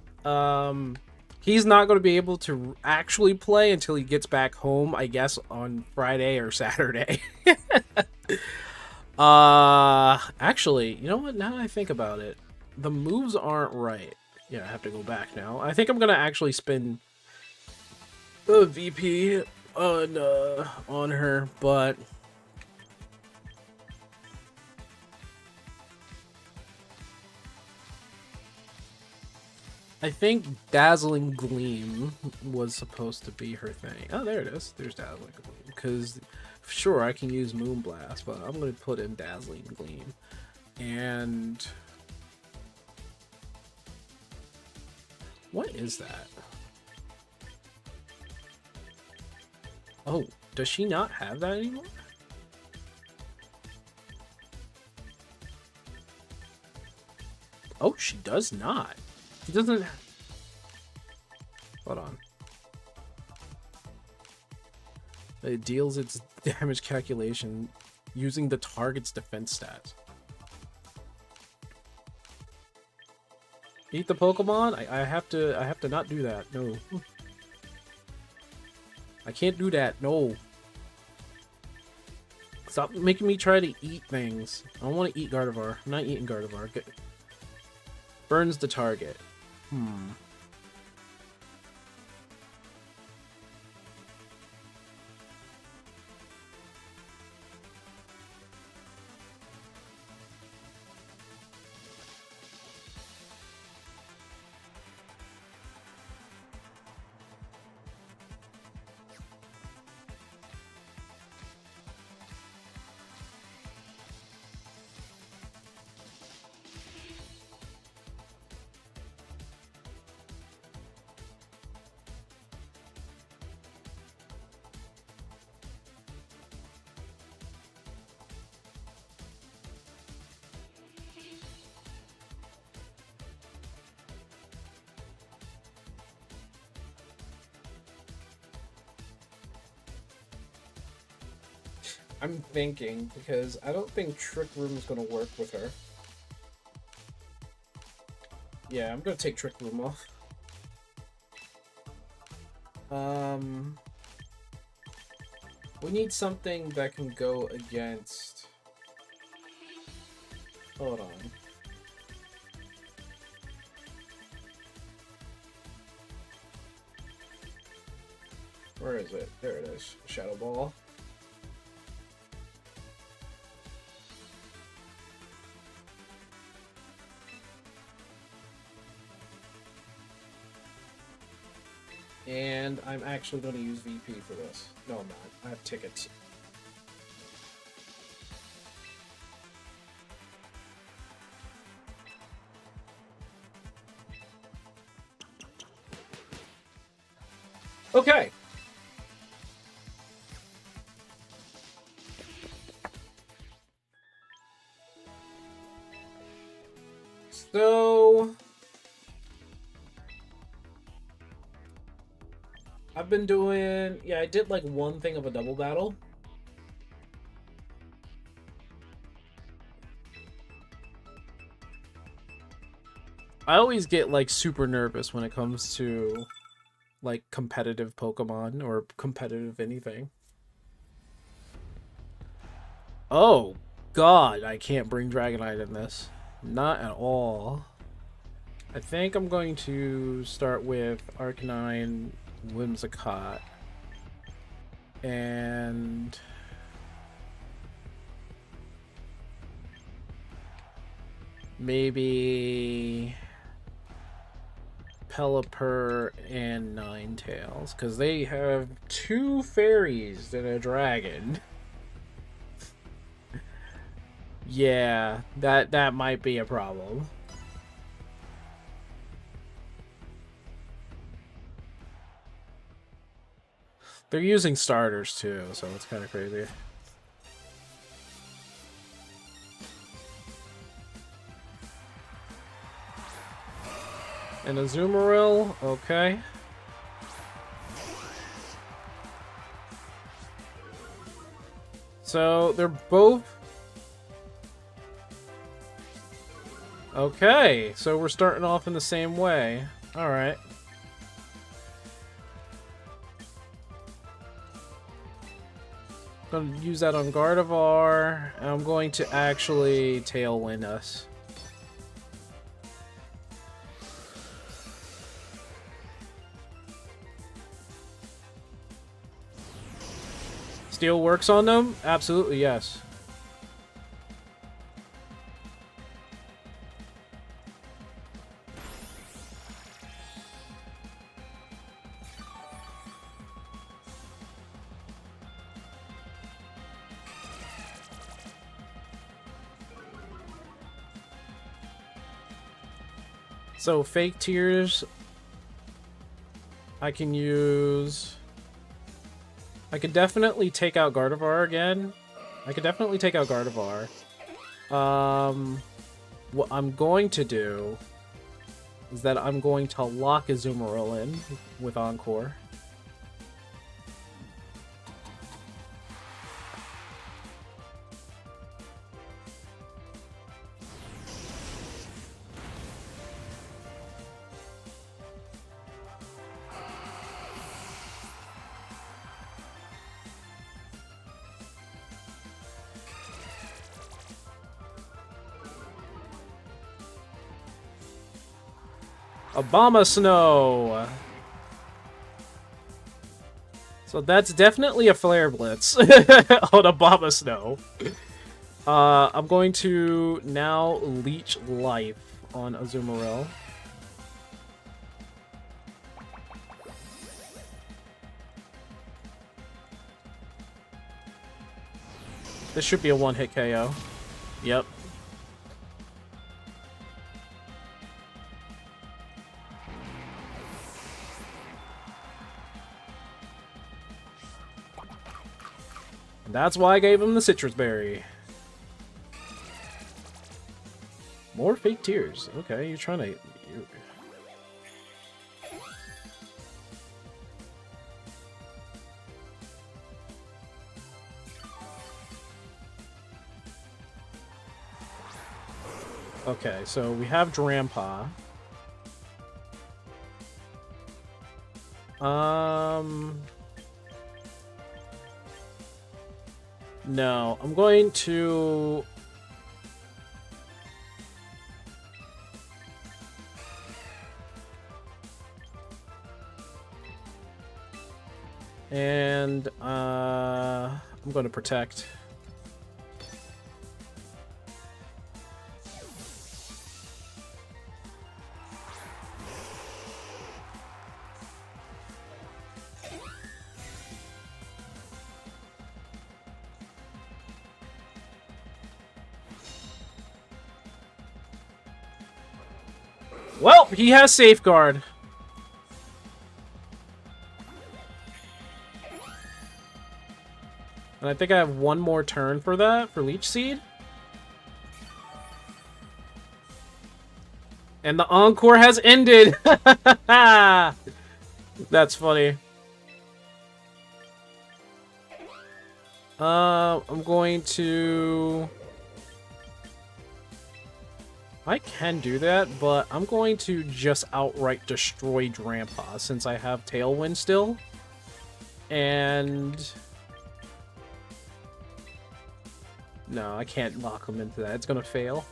he's not going to be able to actually play until he gets back home, I guess, on Friday or Saturday. Actually, you know what? Now that I think about it, the moves aren't right. Yeah, I have to go back now. I think I'm gonna actually spin the VP on her, but I think Dazzling Gleam was supposed to be her thing. Oh, there it is. There's Dazzling Gleam. Because, sure, I can use Moonblast, but I'm going to put in Dazzling Gleam. And... what is that? Oh, does she not have that anymore? Oh, she does not. She doesn't... hold on. It deals its damage calculation using the target's defense stats. Eat the Pokemon? I have to not do that. No. I can't do that. No. Stop making me try to eat things. I don't want to eat Gardevoir. I'm not eating Gardevoir. Burns the target. I'm thinking, because I don't think Trick Room is going to work with her. Yeah, I'm going to take Trick Room off. We need something that can go against... hold on. Where is it? There it is. Shadow Ball. And I'm actually going to use VP for this. No, I'm not. I have tickets. Okay. So... I've been doing... yeah, I did like one thing of a double battle. I always get like super nervous when it comes to like competitive Pokemon or competitive anything. Oh, God, I can't bring Dragonite in this. Not at all. I think I'm going to start with Arcanine, Whimsicott, and maybe Pelipper and Ninetales, because they have 2 fairies and a dragon. Yeah, that might be a problem. They're using starters too, so it's kind of crazy. And a Azumarill, okay. So they're both... okay, so we're starting off in the same way. Alright. I'm going to use that on Gardevoir, and I'm going to actually Tailwind us. Steel works on them? Absolutely, yes. So fake tears, I can use. I could definitely take out Gardevoir again. I could definitely take out Gardevoir. What I'm going to do is that I'm going to lock Azumarill in with Encore. Obama Snow! So that's definitely a Flare Blitz on Obama Snow. I'm going to now Leech Life on Azumarill. This should be a one-hit KO. Yep. That's why I gave him the Citrus Berry. More fake tears. Okay, you're trying to... Okay, so we have Drampa. No, I'm going to... And, I'm going to protect. Well, he has Safeguard. And I think I have one more turn for that, for Leech Seed. And the Encore has ended! That's funny. I'm going to... I can do that, but I'm going to just outright destroy Drampa since I have Tailwind still. And... no, I can't lock him into that. It's gonna fail.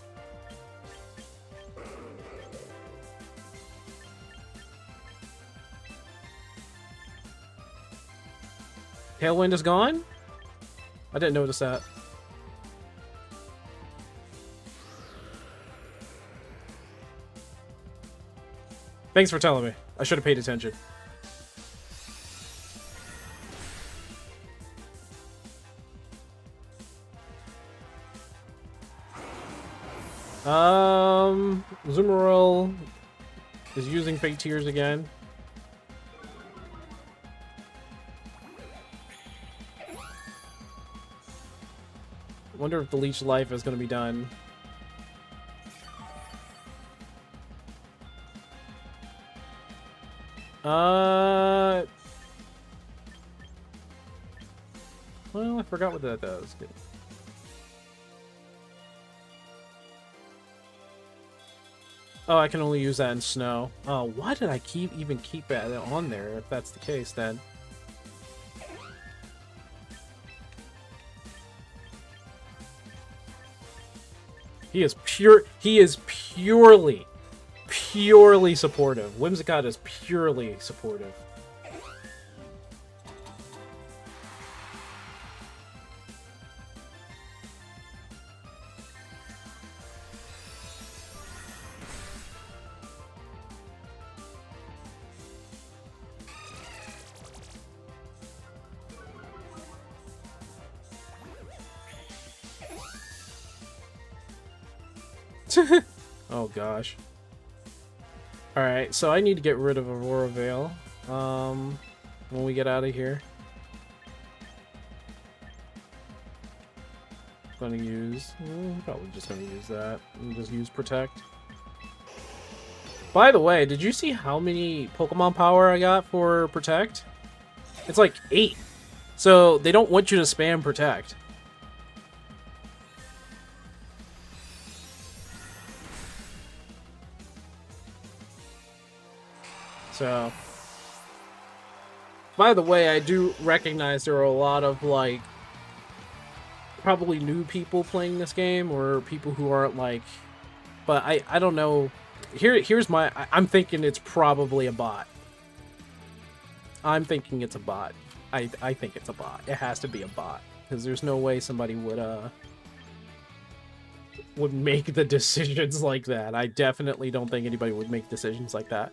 Tailwind is gone? I didn't notice that. Thanks for telling me. I should have paid attention. Azumarill is using Fake Tears again. Wonder if the Leech Life is going to be done. Well, I forgot what that does. Oh, I can only use that in snow. Oh, why did I even keep that on there if that's the case then? He is purely supportive. Whimsicott is purely supportive. Oh gosh. Alright, so I need to get rid of Aurora Veil. When we get out of here. Gonna use... probably just gonna use that. And just use Protect. By the way, did you see how many Pokemon power I got for Protect? It's like 8. So they don't want you to spam Protect. So, by the way, I do recognize there are a lot of, like, probably new people playing this game, or people who aren't, like, but I don't know. Here's my, I'm thinking it's probably a bot. I'm thinking it's a bot. I think it's a bot. It has to be a bot, because there's no way somebody would make the decisions like that. I definitely don't think anybody would make decisions like that.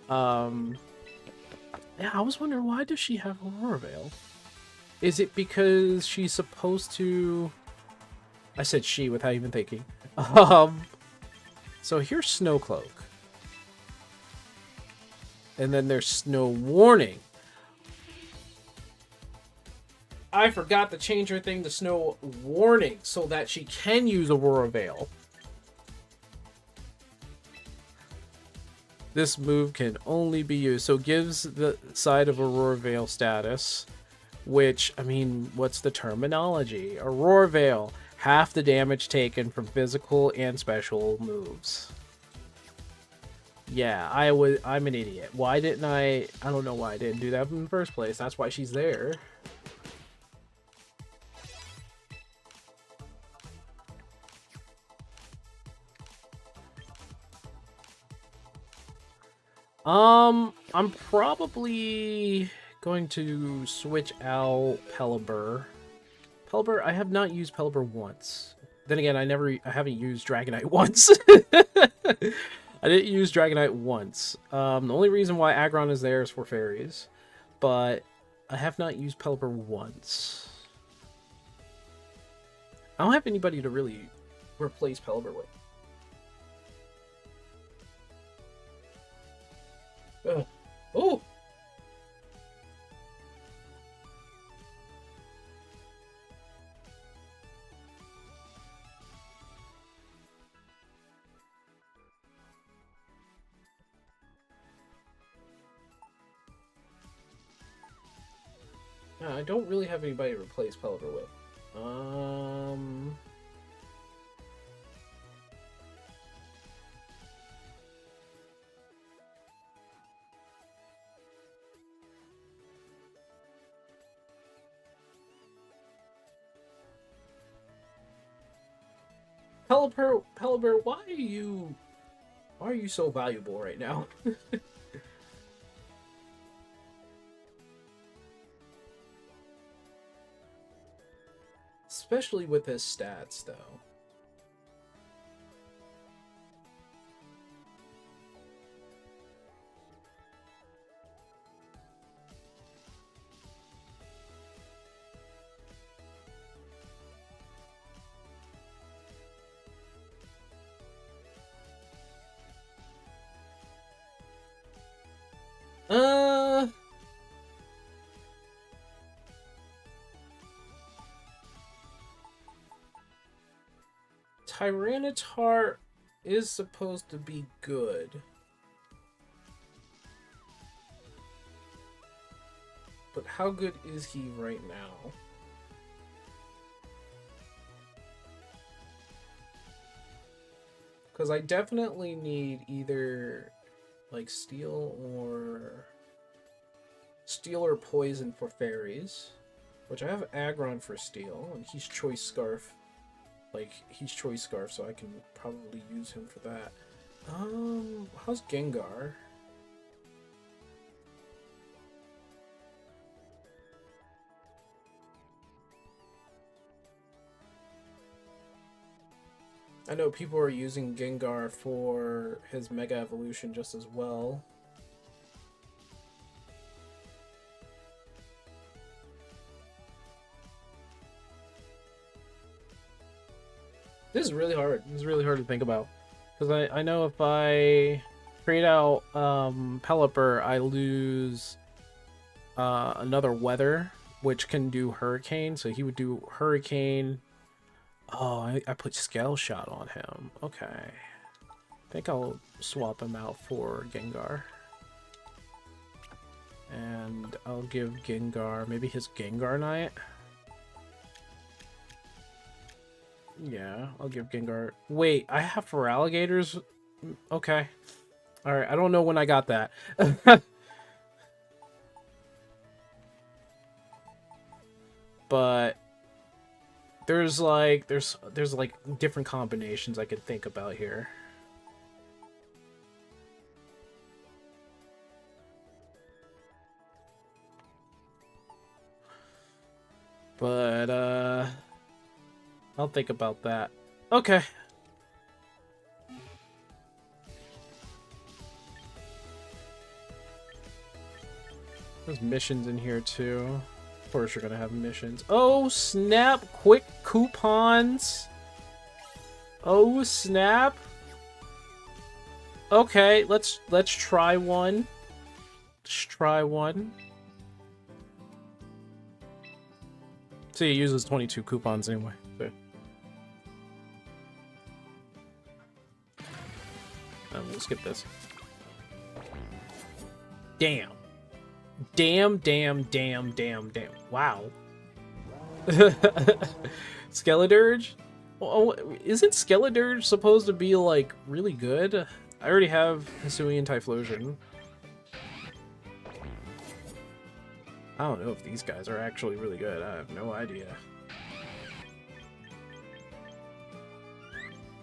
Yeah, I was wondering, why does she have Aurora Veil? Is it because she's supposed to... I said she without even thinking. So here's Snow Cloak. And then there's Snow Warning. I forgot to change her thing to Snow Warning so that she can use Aurora Veil. This move can only be used. So gives the side of Aurora Veil status, which, I mean, what's the terminology? Aurora Veil, half the damage taken from physical and special moves. Yeah, I'm an idiot. Why didn't I don't know why I didn't do that in the first place. That's why she's there. I'm probably going to switch out Pelipper. Pelipper, I have not used Pelipper once. Then again, I haven't used Dragonite once. I didn't use Dragonite once. The only reason why Aggron is there is for fairies, but I have not used Pelipper once. I don't have anybody to really replace Pelipper with. Oh! I don't really have anybody to replace Pelipper with. Pelipper, why are you so valuable right now? Especially with his stats, though. Tyranitar is supposed to be good. But how good is he right now? Because I definitely need either like steel or poison for fairies, which I have Aggron for steel, and he's Choice Scarf. Like, he's Choice Scarf, so I can probably use him for that. How's Gengar? I know people are using Gengar for his Mega Evolution just as well. This is really hard. This is really hard to think about. Because I know if I Trade out Pelipper, I lose another weather, which can do hurricane. So he would do hurricane. Oh, I put scale shot on him. Okay. I think I'll swap him out for Gengar. And I'll give Gengar maybe his Gengar Knight. Yeah, I'll give Gengar. Wait, I have for alligators? Okay. Alright, I don't know when I got that. But there's like different combinations I could think about here. But I'll think about that. Okay. There's missions in here too. Of course you're gonna have missions. Oh snap! Quick coupons. Oh snap! Okay, let's try one. Let's try one. See, he uses 22 coupons anyway. So. We'll skip this. Damn. Damn. Wow. Skeledirge? Oh, isn't Skeledirge supposed to be, like, really good? I already have Hisuian Typhlosion. I don't know if these guys are actually really good. I have no idea.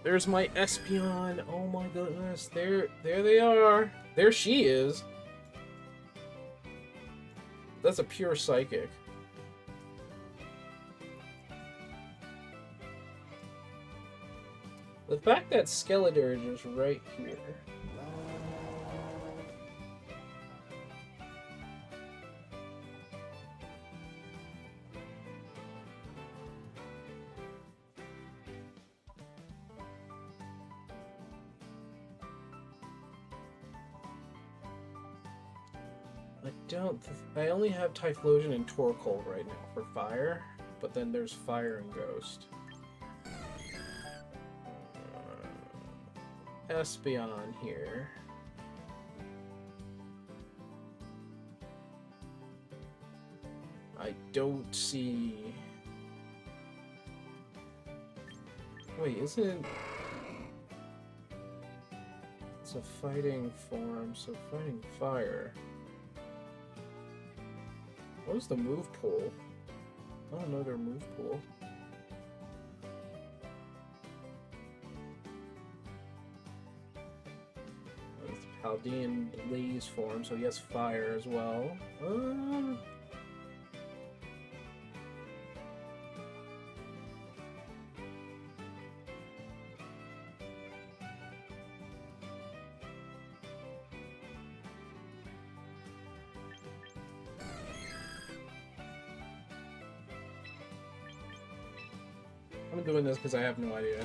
There's my Espeon. Oh my goodness. There they are. There she is. That's a pure psychic. The fact that Skeledirge is right here. I only have Typhlosion and Torkoal right now for fire, but then there's fire and ghost. Espeon here. I don't see... Wait, isn't... It's a fighting form, so fighting fire. What is the move pool? I don't know their move pool. It's Paldean Blaze form, so he has fire as well. I'm doing this because I have no idea.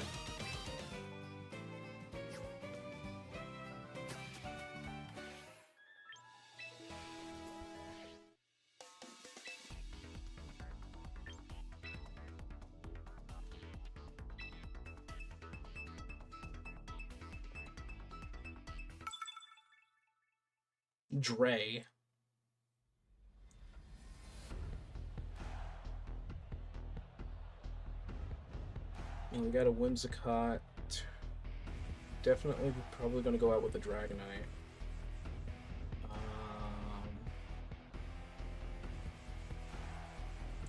Dre. And we got a Whimsicott. Definitely probably going to go out with the Dragonite.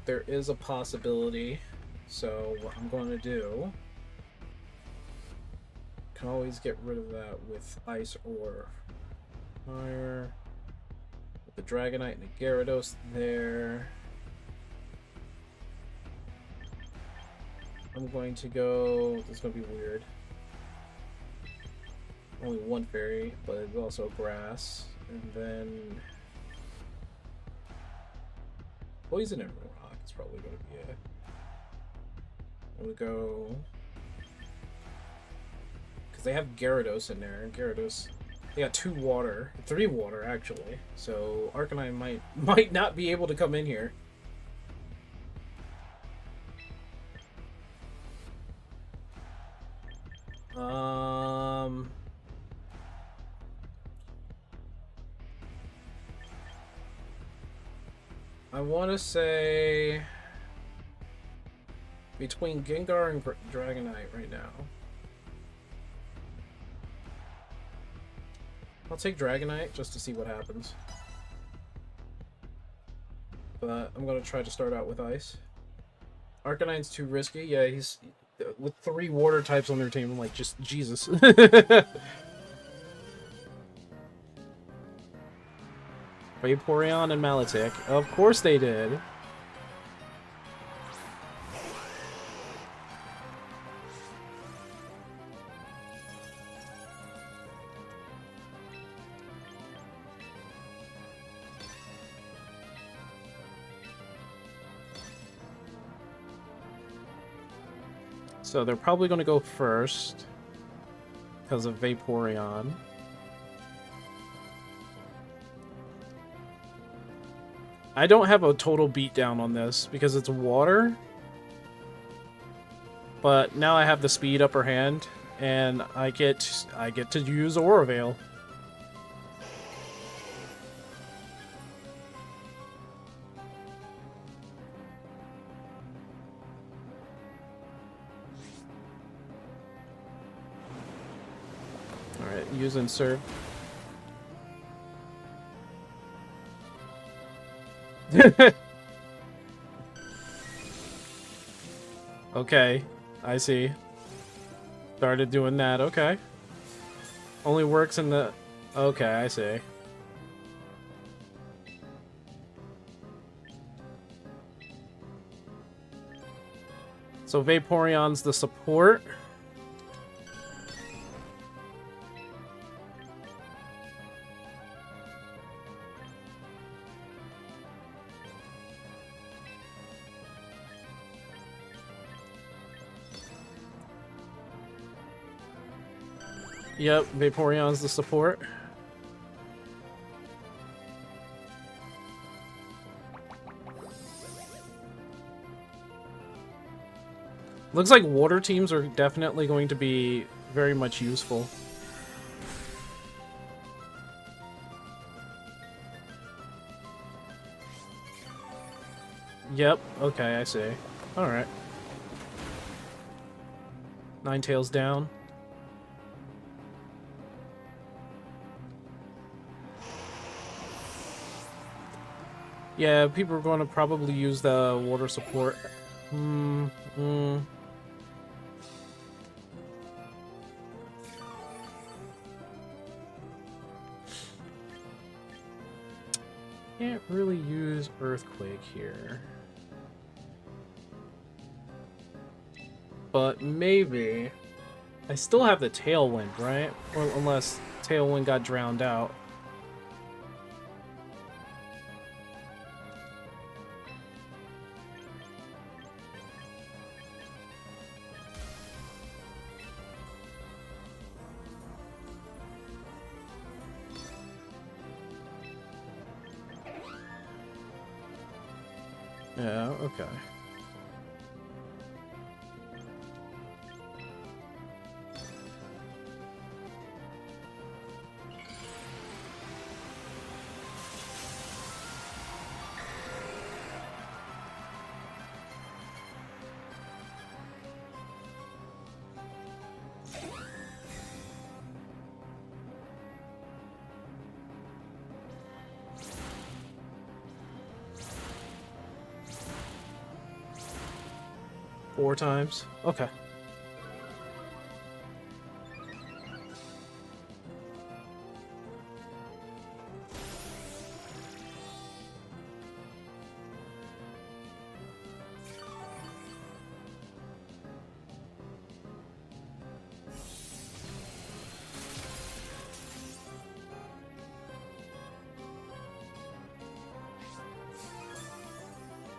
There is a possibility, so what I'm going to do... Can always get rid of that with Ice or Fire. With the Dragonite and the Gyarados there. I'm going to go... This is going to be weird. Only one fairy, but it's also grass. And then... Poison and Rock is probably going to be it. We'll go... Because they have Gyarados in there. Gyarados They got 2 water, 3 water actually. So Arcanine might not be able to come in here. I want to say between Gengar and Dragonite right now. I'll take Dragonite just to see what happens. But I'm going to try to start out with Ice. Arcanine's too risky. Yeah, he's... With 3 water types on their team, I'm like, just Jesus. Vaporeon and Malatech. Of course they did. So they're probably going to go first because of Vaporeon. I don't have a total beatdown on this because it's water. But now I have the speed upper hand and I get to use Aura Veil. Alright, use Insert. Okay, I see. Started doing that, okay. Only works in the... Okay, I see. So Vaporeon's the support. Yep, Vaporeon's the support. Looks like water teams are definitely going to be very much useful. Yep, okay, I see. Alright. Ninetales down. Yeah, people are going to probably use the water support. Can't really use Earthquake here. But maybe... I still have the Tailwind, right? Or unless Tailwind got drowned out. Yeah, okay. Four times? Okay.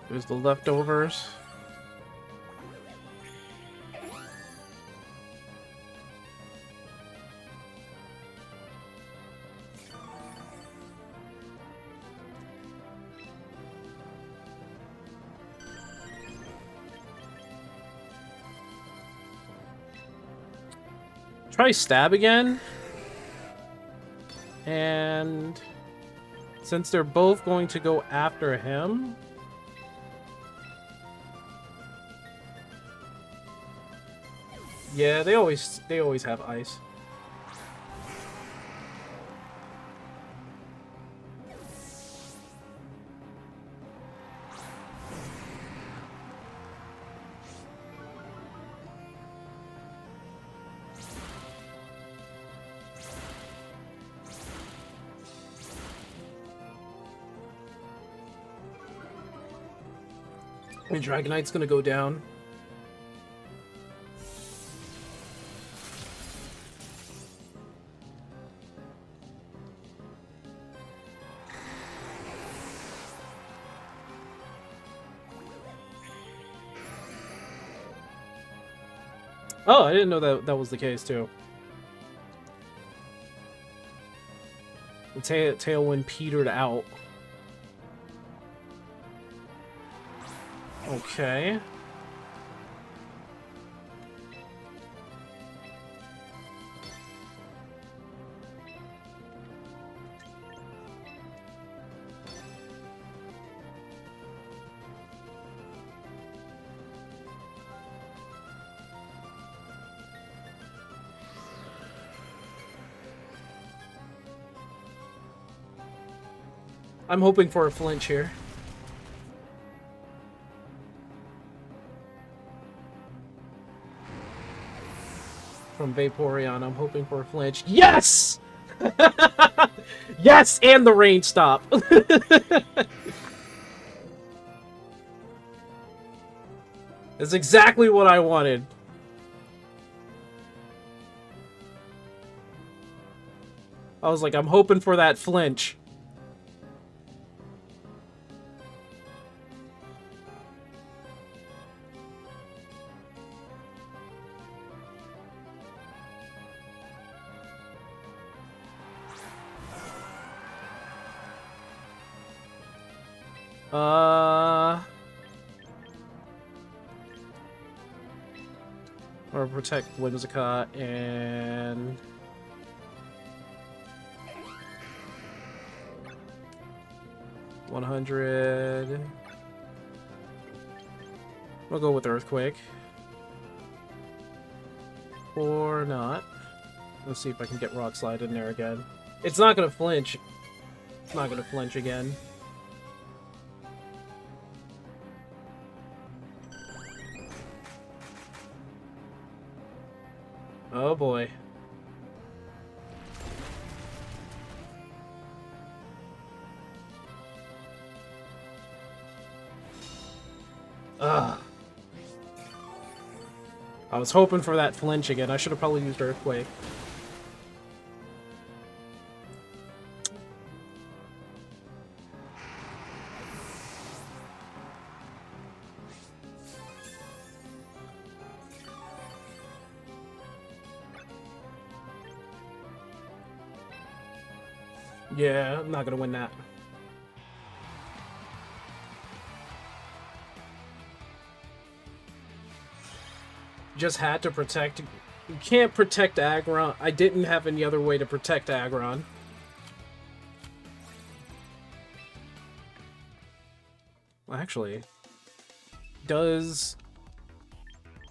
There's the leftovers. Try stab again. And since they're both going to go after him, yeah, they always have ice. And Dragonite's gonna go down. Oh, I didn't know that was the case too. The Tailwind petered out. Okay. I'm hoping for a flinch here. From Vaporeon, I'm hoping for a flinch. Yes! Yes, and the rain stop. That's exactly what I wanted. I was like, I'm hoping for that flinch. Or protect Whimsicott and... $100. We'll go with Earthquake. Or not. Let's see if I can get Rock Slide in there again. It's not gonna flinch. It's not gonna flinch again. Oh boy. Ugh. I was hoping for that flinch again. I should have probably used Earthquake. Yeah, I'm not gonna win that. Just had to protect. You can't protect Aggron. I didn't have any other way to protect Aggron. Well, actually, does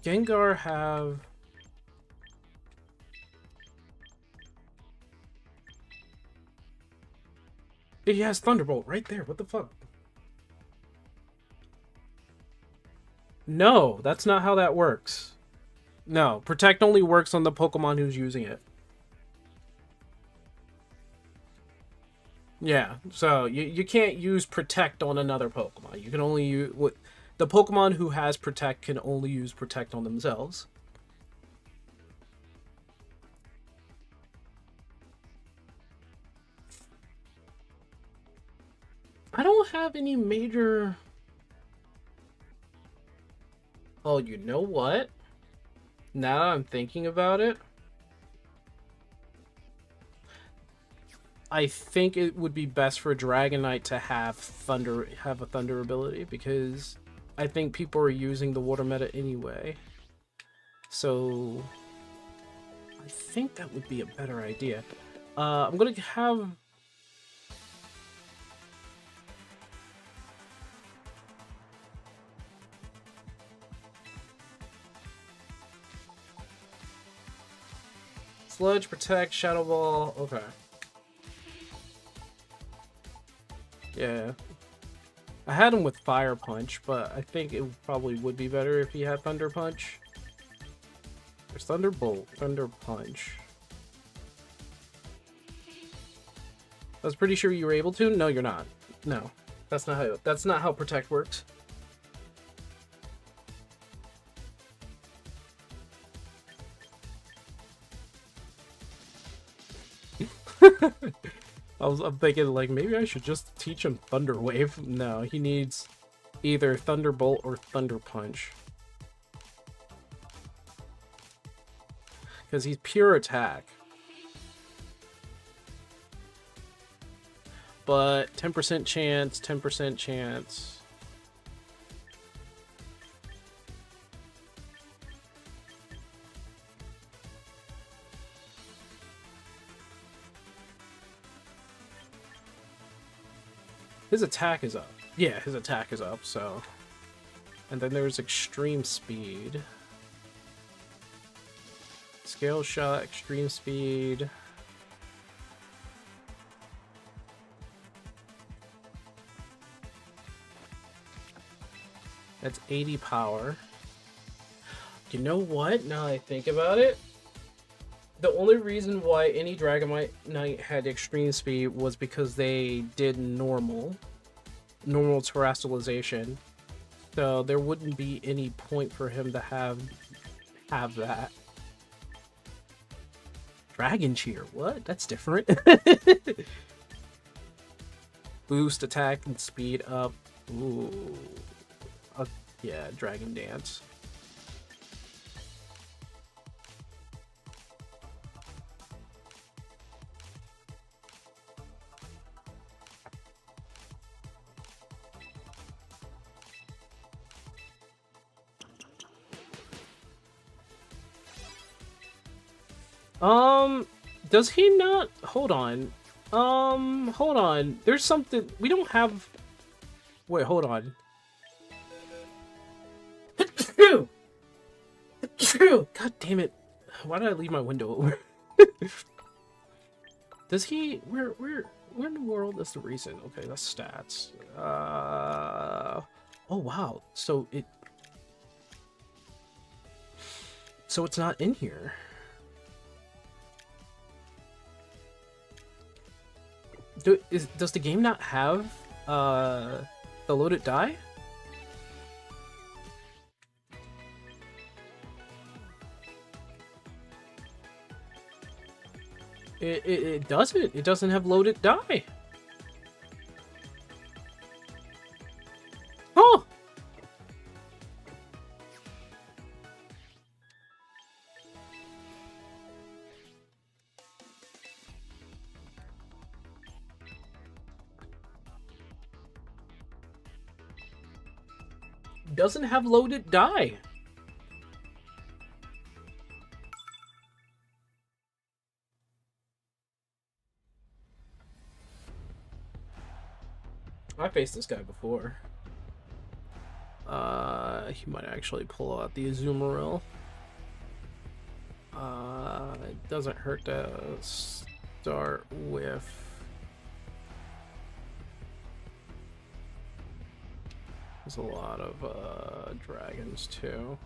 Gengar have... He has Thunderbolt right there. What the fuck? No, that's not how that works. No, Protect only works on the Pokemon who's using it. Yeah, so you can't use Protect on another Pokemon. You can only use... The Pokemon who has Protect can only use Protect on themselves. I don't have any major... Oh, you know what? Now that I'm thinking about it, I think it would be best for Dragonite to have a Thunder ability, because I think people are using the Water meta anyway. So I think that would be a better idea. I'm gonna have... Sludge, Protect, Shadow Ball, okay. Yeah. I had him with Fire Punch, but I think it probably would be better if he had Thunder Punch. There's Thunderbolt, Thunder Punch. I was pretty sure you were able to. No, you're not. No, that's not how Protect works. I'm thinking like maybe I should just teach him Thunder Wave. No, he needs either Thunderbolt or Thunder Punch. Because he's pure attack. But 10% chance, 10% chance. His attack is up. Yeah, his attack is up, so. And then there's Extreme Speed. Scale Shot, Extreme Speed. That's 80 power. You know what? Now I think about it, the only reason why any Dragonite Knight had extreme speed was because they did normal terrestrialization. So there wouldn't be any point for him to have that. Dragon Cheer, what? That's different. Boost attack and speed up. Ooh. Yeah, Dragon Dance. Does he not? Hold on. Hold on. There's something we don't have. Wait, hold on. God damn it. Why did I leave my window open? Does he... Where in the world is the reason? Okay, that's stats. Oh, wow. So it's not in here. Does the game not have the loaded die? It doesn't. It doesn't have loaded die. Oh! Doesn't have loaded die. I faced this guy before. He might actually pull out the Azumarill. It doesn't hurt to start with. There's a lot of dragons too.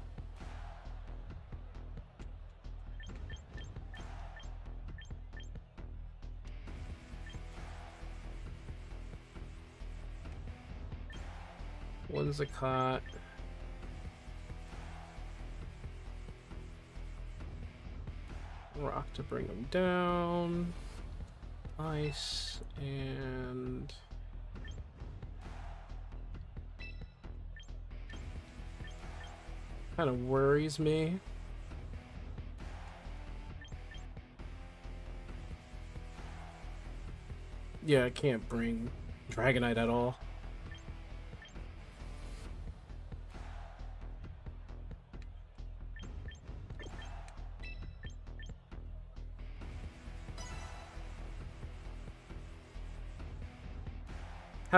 One's a cot. Rock to bring them down. Ice and kind of worries me. Yeah, I can't bring Dragonite at all.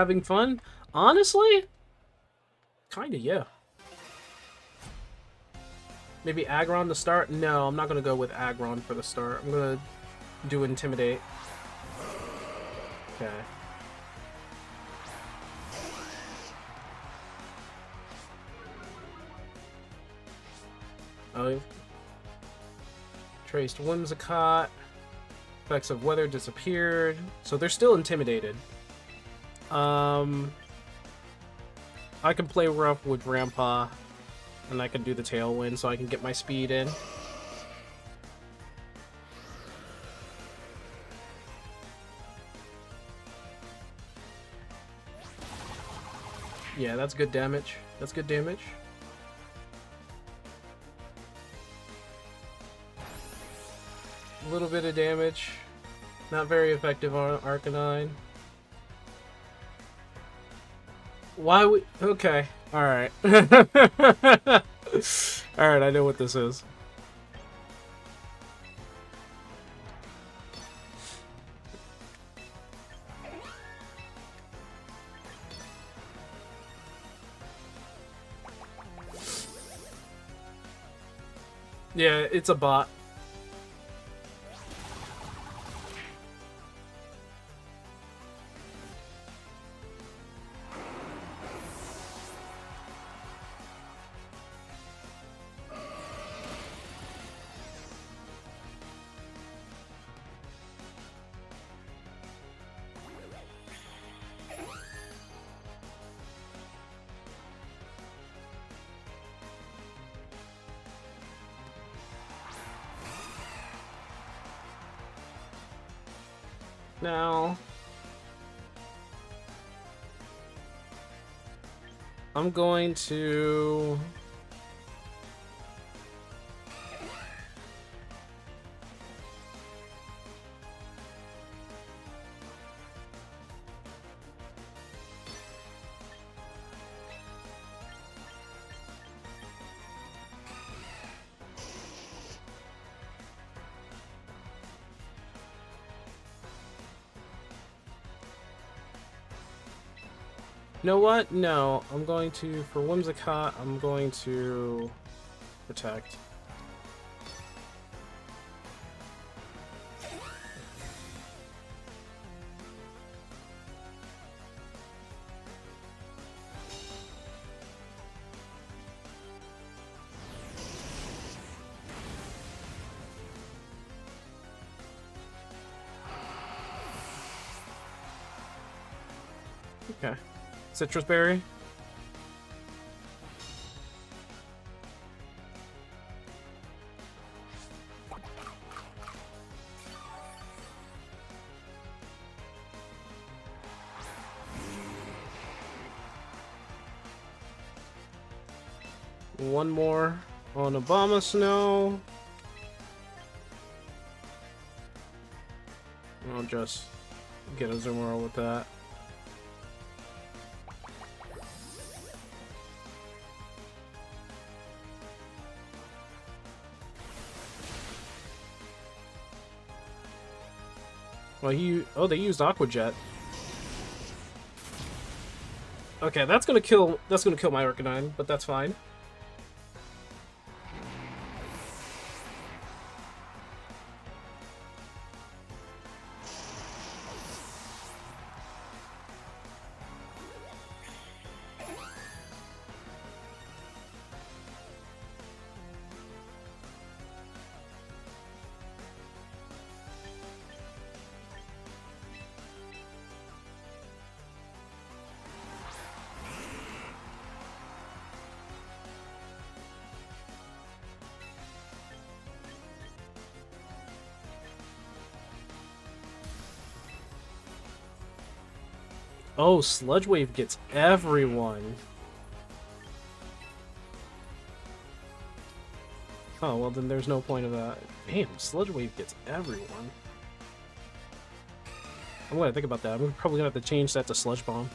Having fun? Honestly? Kinda, yeah. Maybe Aggron to start? No, I'm not gonna go with Aggron for the start. I'm gonna do Intimidate. Okay. Oh, traced Whimsicott. Effects of weather disappeared. So they're still intimidated. I can play rough with Grandpa. And I can do the Tailwind so I can get my speed in. Yeah, that's good damage. That's good damage. A little bit of damage. Not very effective on Arcanine. Why we... Okay. Alright. Alright, I know what this is. Yeah, it's a bot. Now, I'm going to... You know what? No, I'm going to, for Whimsicott, I'm going to protect. Okay. Citrus Berry. One more on Obama Snow. I'll just get a Zoomer with that. Well, they used Aqua Jet. Okay, that's gonna kill my Arcanine, but that's fine. Oh, Sludge Wave gets everyone. Oh, well then there's no point of that. Damn, Sludge Wave gets everyone. I'm gonna think about that. I'm probably gonna have to change that to Sludge Bomb.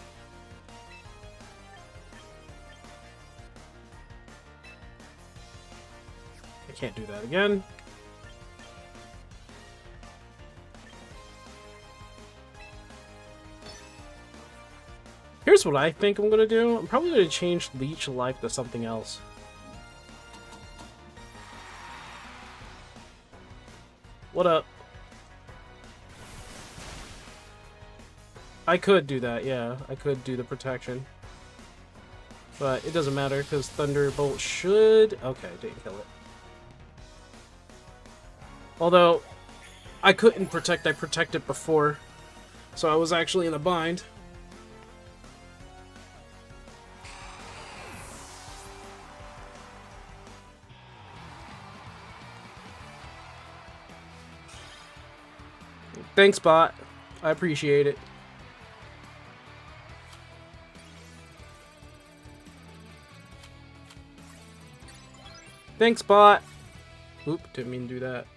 I can't do that again. Here's what I think I'm gonna do. I'm probably gonna change Leech Life to something else. What up? I could do that, yeah. I could do the protection. But it doesn't matter, because Thunderbolt should... Okay, didn't kill it. Although, I couldn't protect, I protected before. So I was actually in a bind. Thanks, bot. I appreciate it. Thanks, bot. Oop, didn't mean to do that.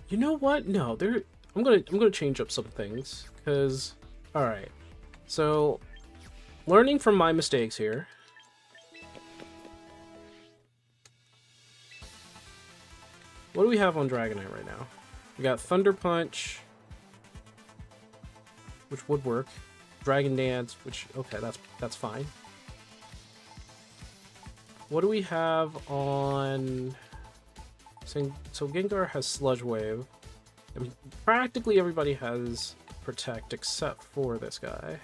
You know what? No, I'm gonna change up some things, cause all right. So, learning from my mistakes here. What do we have on Dragonite right now? We got Thunder Punch, which would work. Dragon Dance, which okay, that's fine. What do we have on? So Gengar has Sludge Wave, and practically everybody has Protect except for this guy.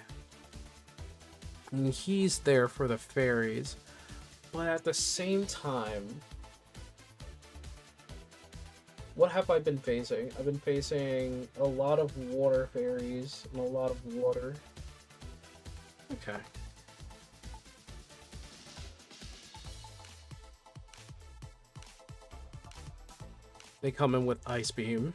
And he's there for the fairies, but at the same time, what have I been facing? I've been facing a lot of water fairies and a lot of water. Okay. They come in with Ice Beam.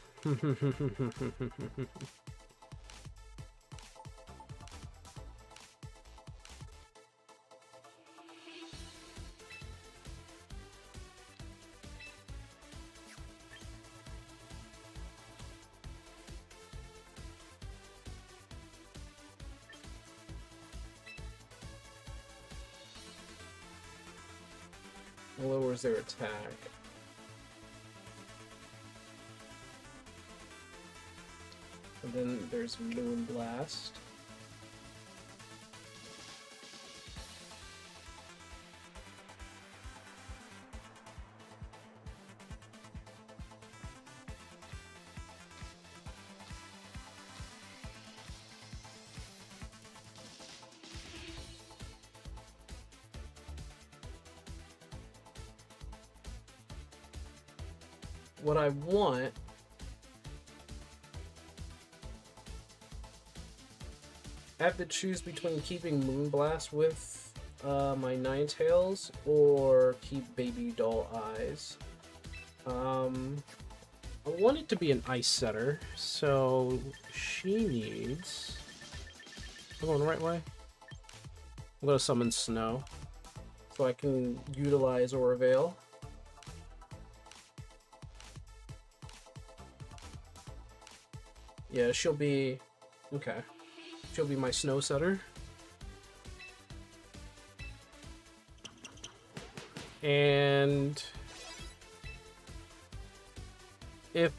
Lowers their attack. And then there's Moon Blast. What I want I have to choose between keeping Moonblast with my Ninetales or keep Baby Doll Eyes. I want it to be an Ice Setter, so she needs... Am I going the right way? I'm going to summon Snow so I can utilize Aura Veil. Yeah, she'll be... Okay. She'll be my Snow Setter. And... If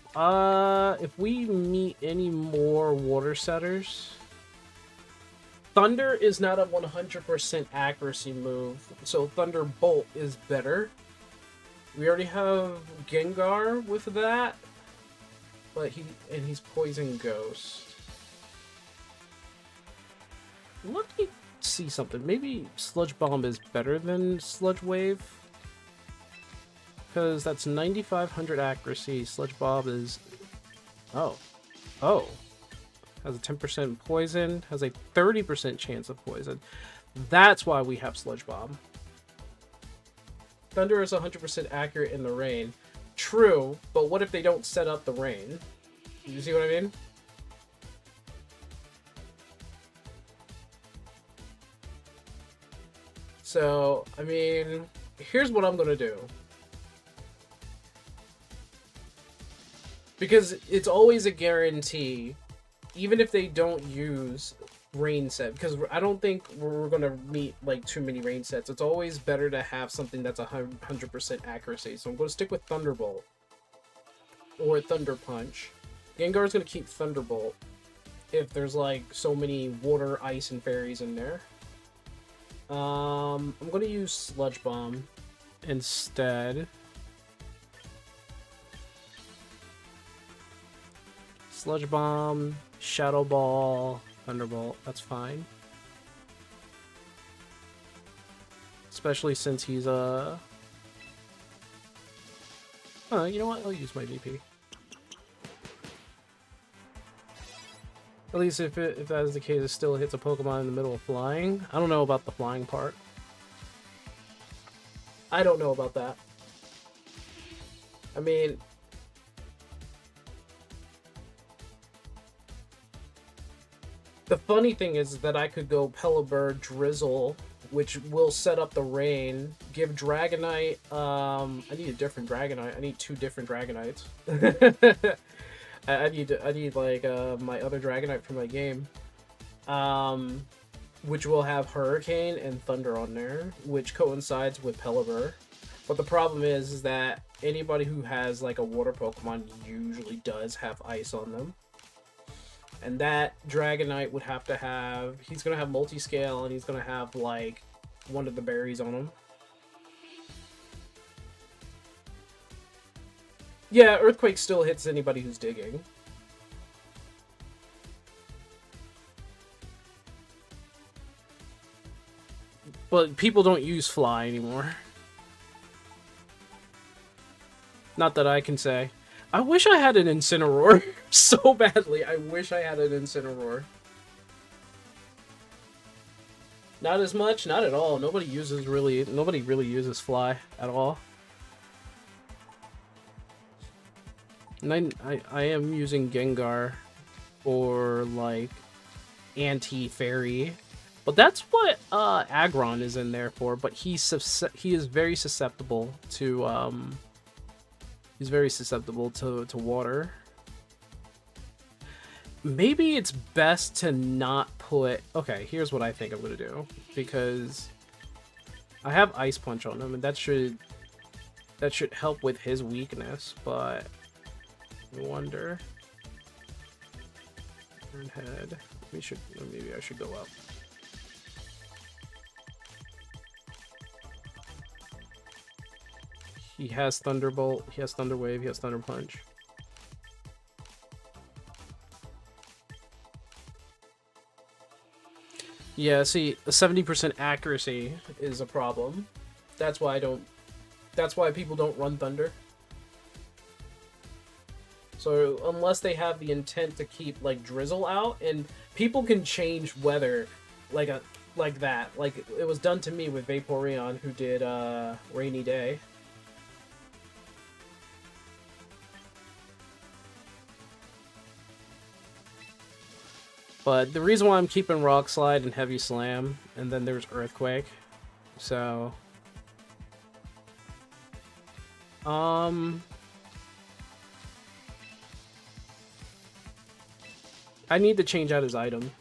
we meet any more Water Setters... Thunder is not a 100% accuracy move, so Thunderbolt is better. We already have Gengar with that, but he's Poison Ghost. Let me see something. Maybe Sludge Bomb is better than Sludge Wave, because that's 9,500 accuracy. Sludge Bomb is oh. Has a 10% poison, has a 30% chance of poison. That's why we have Sludge Bomb. Thunder is 100% accurate in the rain. True, but what if they don't set up the rain? You see what I mean? So, I mean, here's what I'm gonna do. Because it's always a guarantee even if they don't use rain set, because I don't think we're gonna meet like too many rain sets. It's always better to have something that's 100% accuracy. So I'm going to stick with Thunderbolt or Thunder Punch. Gengar's going to keep Thunderbolt if there's like so many water, ice, and fairies in there. I'm going to use Sludge Bomb instead. Sludge Bomb, Shadow Ball, Thunderbolt, that's fine. Especially since he's you know what? I'll use my VP. At least if that is the case, it still hits a Pokemon in the middle of flying. I don't know about the flying part. I don't know about that. I mean, the funny thing is that I could go Pelipper, Drizzle, which will set up the rain, give Dragonite, I need a different Dragonite. I need 2 different Dragonites. I need like my other Dragonite from my game. Which will have Hurricane and Thunder on there, which coincides with Pelipper. But the problem is that anybody who has like a water Pokemon usually does have ice on them. And that Dragonite would have to have... He's going to have Multiscale, and he's going to have, like, one of the berries on him. Yeah, Earthquake still hits anybody who's digging. But people don't use Fly anymore. Not that I can say. I wish I had an Incineroar so badly. I wish I had an Incineroar. Not as much, not at all. Nobody really uses Fly at all. And I am using Gengar or like Anti-Fairy. But that's what Aggron is in there for, but he is very susceptible to he's very susceptible to water. Maybe it's best to not put... Okay, here's what I think I'm going to do. Because I have Ice Punch on him, and that should help with his weakness, but I wonder... Turn head. Maybe I should go up. He has Thunderbolt, he has Thunder Wave, he has Thunder Punch. Yeah, see, 70% accuracy is a problem. That's why people don't run Thunder. So unless they have the intent to keep like Drizzle out, and people can change weather like that. Like it was done to me with Vaporeon, who did Rainy Day. But the reason why I'm keeping Rock Slide and Heavy Slam, and then there's Earthquake, so... I need to change out his item,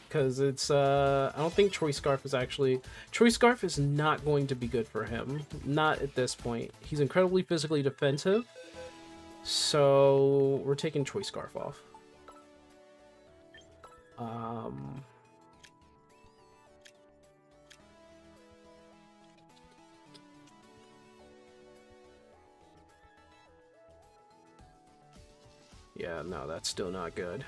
because it's, I don't think Choice Scarf is actually... Choice Scarf is not going to be good for him, not at this point. He's incredibly physically defensive, so we're taking Choice Scarf off. Yeah, no, that's still not good.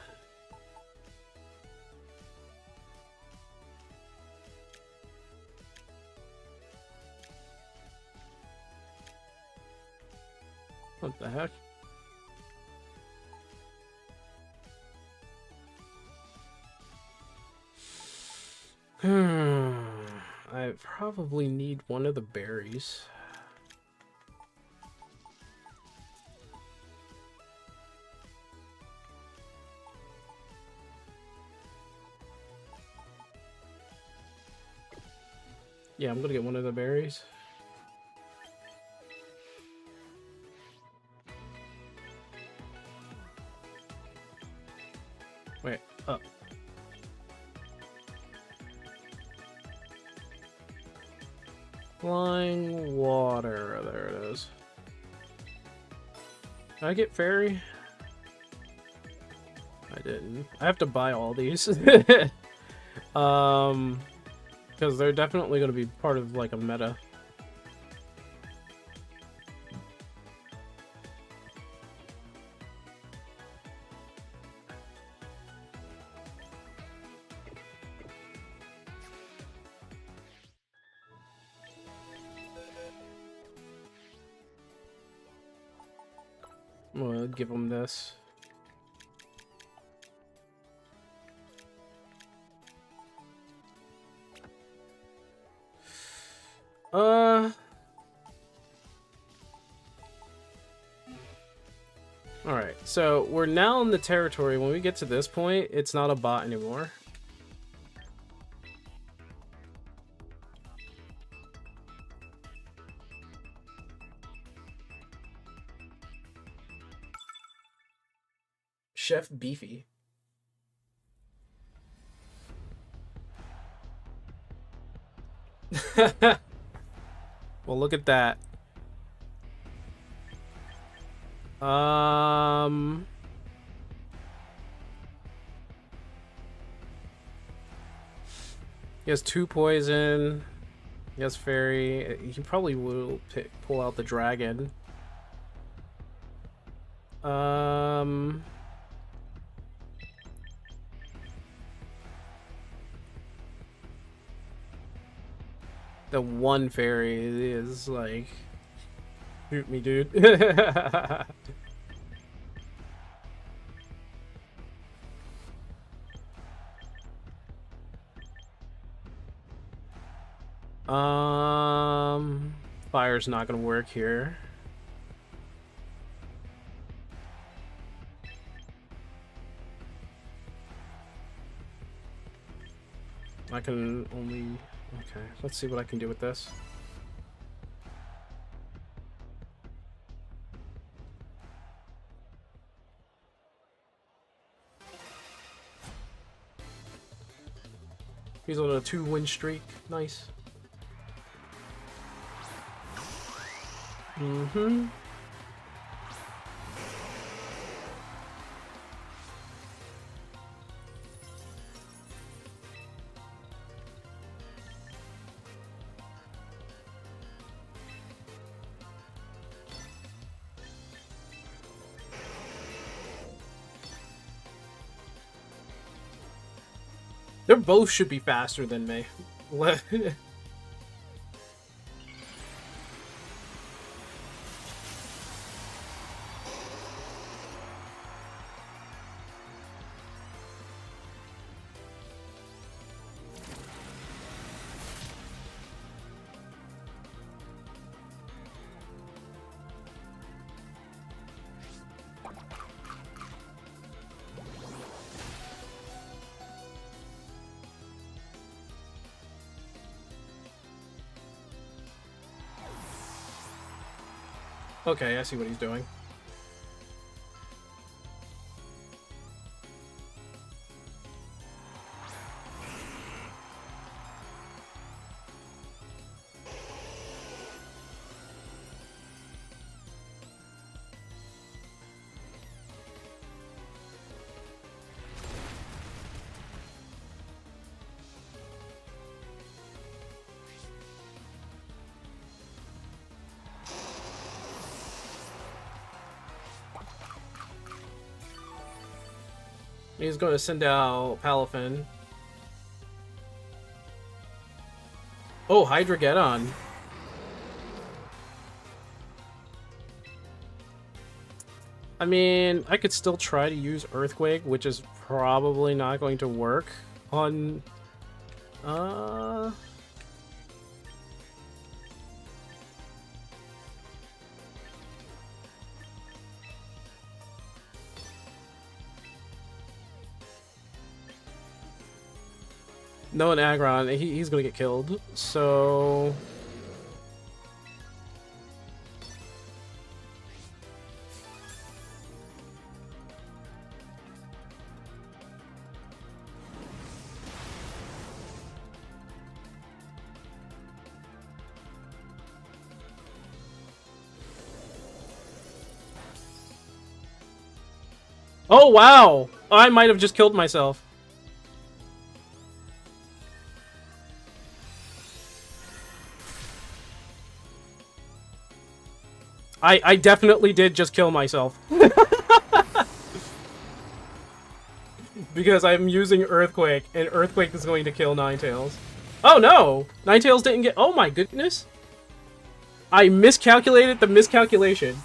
What the heck? I probably need one of the berries. Yeah, I'm gonna get one of the berries. Wait, Flying water. There it is. Did I get fairy? I didn't. I have to buy all these. Because they're definitely going to be part of like a meta. We'll give them this. Alright, so we're now in the territory. When we get to this point, it's not a bot anymore. Chef Beefy. Well, look at that. He has 2 poison. He has fairy. He probably will pull out the dragon. The 1 fairy is like, shoot me, dude. Fire's not gonna work here. I can only... Okay, let's see what I can do with this. He's on a 2-win streak. Nice. Mm-hmm. They both should be faster than me. Okay, I see what he's doing. He's going to send out Palafin. Oh, Hydrageddon. I mean, I could still try to use Earthquake, which is probably not going to work on... No, an Aggron, he's gonna get killed, so... Oh, wow! I might have just killed myself. I definitely did just kill myself. Because I'm using Earthquake, and Earthquake is going to kill Ninetales. Oh no! Ninetales didn't get- oh my goodness! I miscalculated the miscalculation.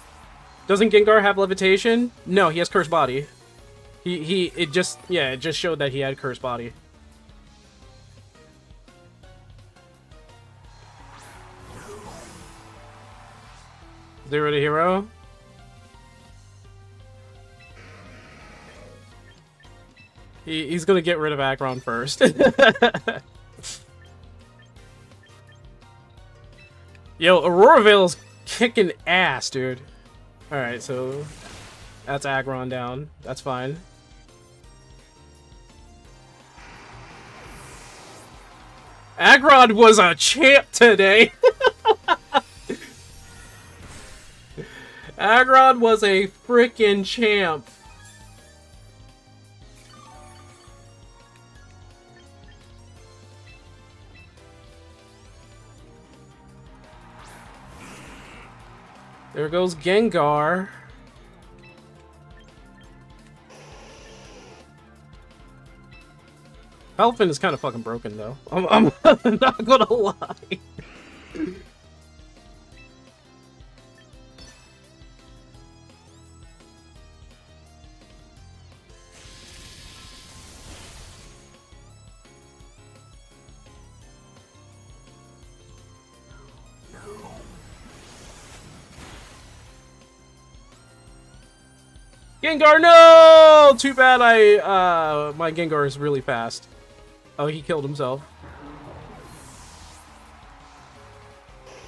Doesn't Gengar have Levitation? No, he has Cursed Body. It just showed that he had Cursed Body. Zero to hero. He's gonna get rid of Aggron first. Yo, Aurora Veil's kicking ass, dude. Alright, so that's Aggron down. That's fine. Aggron was a champ today! Aggron was a freaking champ. There goes Gengar. Palafin is kind of fucking broken, though. I'm not gonna lie. Gengar, no! Too bad my Gengar is really fast. Oh, he killed himself.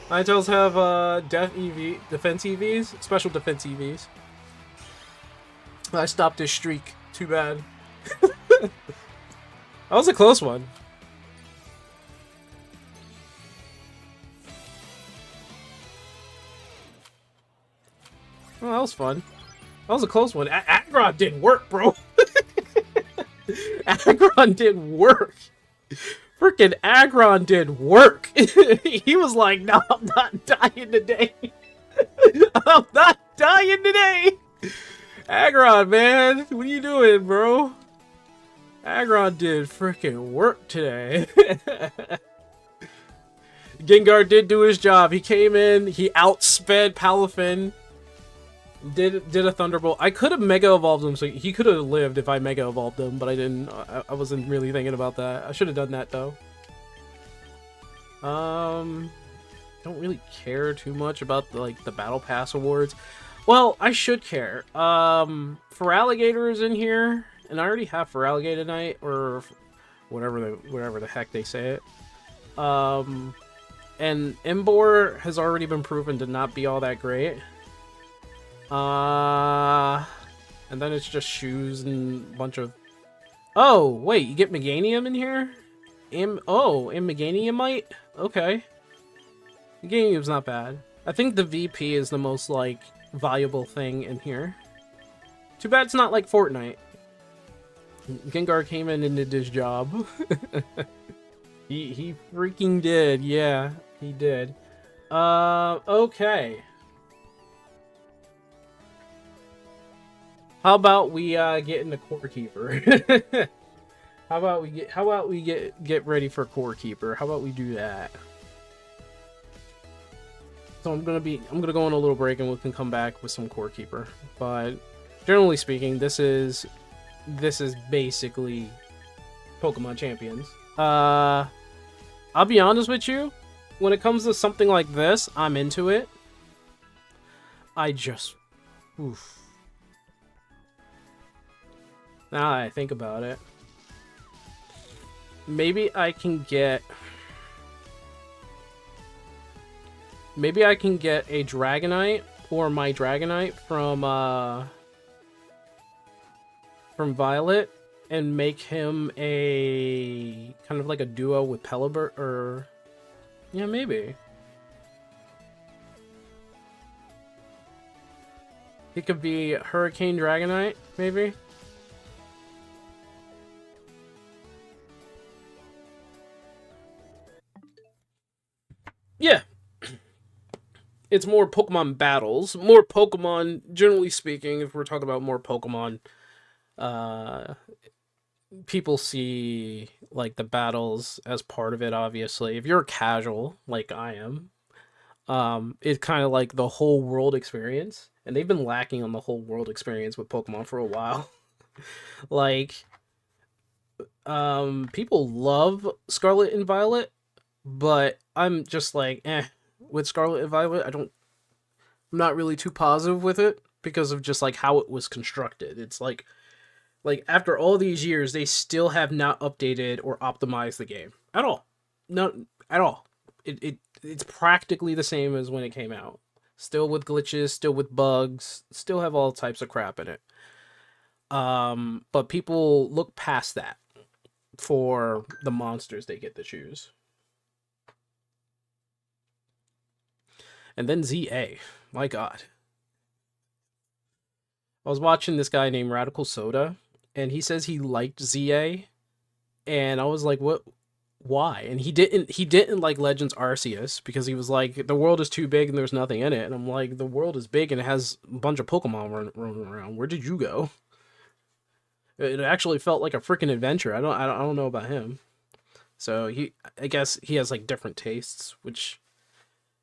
Ninetales have defense EVs, special defense EVs. I stopped his streak. Too bad. That was a close one. Oh, that was fun. That was a close one. Aggron didn't work, bro. Aggron did work. Freaking Aggron did work. He was like, no, I'm not dying today. I'm not dying today. Aggron, man. What are you doing, bro? Aggron did freaking work today. Gengar did do his job. He came in, he outsped Palafin. Did a Thunderbolt. I could have Mega Evolved him, so he could have lived if I Mega Evolved him, but I didn't. I wasn't really thinking about that. I should have done that, though. Don't really care too much about, the Battle Pass awards. Well, I should care. Feraligatr is in here, and I already have Feraligatr Knight, or whatever the heck they say it. And Emboar has already been proven to not be all that great. And then it's just shoes and a bunch of... Oh, wait, you get Meganium in here? And Meganiumite? Okay. Meganium's not bad. I think the VP is the most, valuable thing in here. Too bad it's not like Fortnite. Gengar came in and did his job. He freaking did, yeah, he did. Okay. How about we get into Core Keeper? How about we get ready for Core Keeper? How about we do that? So I'm gonna go on a little break and we can come back with some Core Keeper. But generally speaking, this is basically Pokemon Champions. I'll be honest with you, when it comes to something like this, I'm into it. Oof. Now that I think about it, maybe I can get a Dragonite or my Dragonite from Violet and make him a kind of like a duo with Pelibert, or yeah, maybe. He could be Hurricane Dragonite, maybe. Yeah, it's more Pokemon battles, more Pokemon. Generally speaking, if we're talking about more Pokemon, uh, people see like the battles as part of it. Obviously, if you're a casual like I am, it's kind of like the whole world experience, and they've been lacking on the whole world experience with Pokemon for a while. Like, people love Scarlet and Violet, but I'm just like, with Scarlet and Violet, I'm not really too positive with it because of just like how it was constructed. It's like after all these years, they still have not updated or optimized the game at all. Not at all. It's practically the same as when it came out. Still with glitches, still with bugs, still have all types of crap in it. But people look past that for the monsters they get to choose. And then ZA. My God. I was watching this guy named Radical Soda, and he says he liked ZA, and I was like, "What? Why?" And he didn't like Legends Arceus because he was like, "The world is too big and there's nothing in it." And I'm like, "The world is big and it has a bunch of Pokemon running around. Where did you go?" It actually felt like a freaking adventure. I don't know about him. So I guess he has like different tastes, which,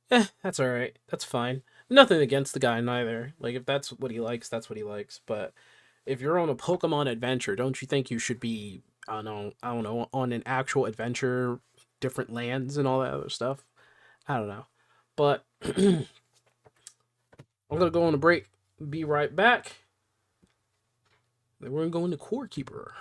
that's all right. That's fine. Nothing against the guy neither. Like if that's what he likes, that's what he likes. But if you're on a Pokemon adventure, don't you think you should be, I don't know, on an actual adventure, different lands and all that other stuff? I don't know. But I'm gonna go on a break. Be right back. Then we're gonna go into Core Keeper.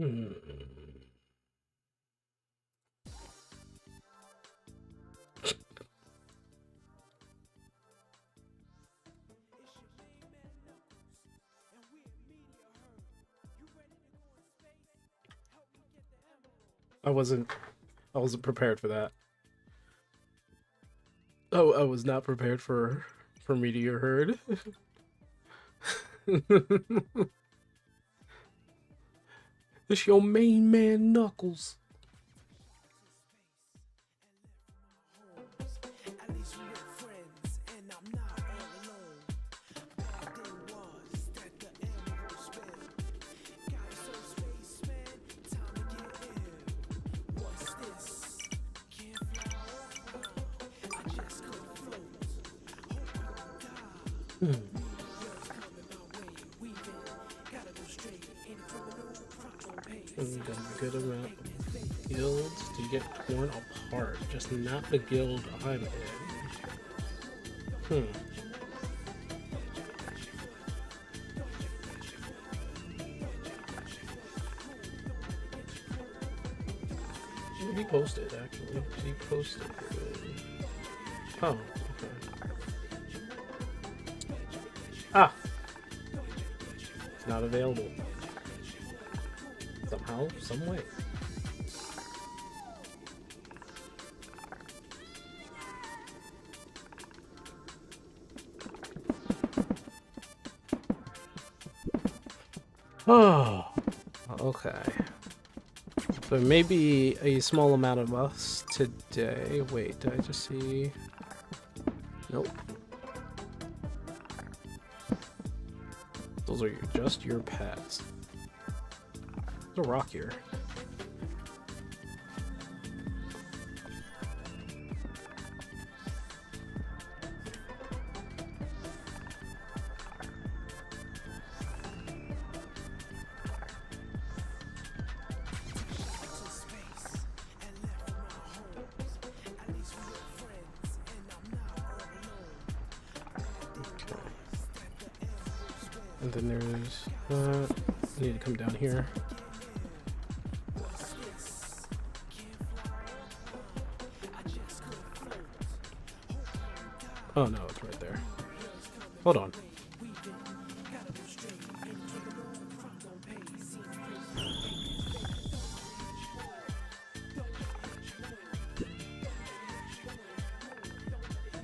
Hmm. I wasn't prepared for that. Oh, I was not prepared for Meteor Herd. It's your main man Knuckles. Got a good amount of guilds to get torn apart, just not the guild I'm in. He posted, actually. He posted. Oh, okay. Ah! It's not available. Somehow, some way. Oh, okay. So maybe a small amount of us today. Wait, did I just see? Nope. Those are just your pets. There's a rock here. And then there's I need to come down here. Oh no, it's right there. Hold on.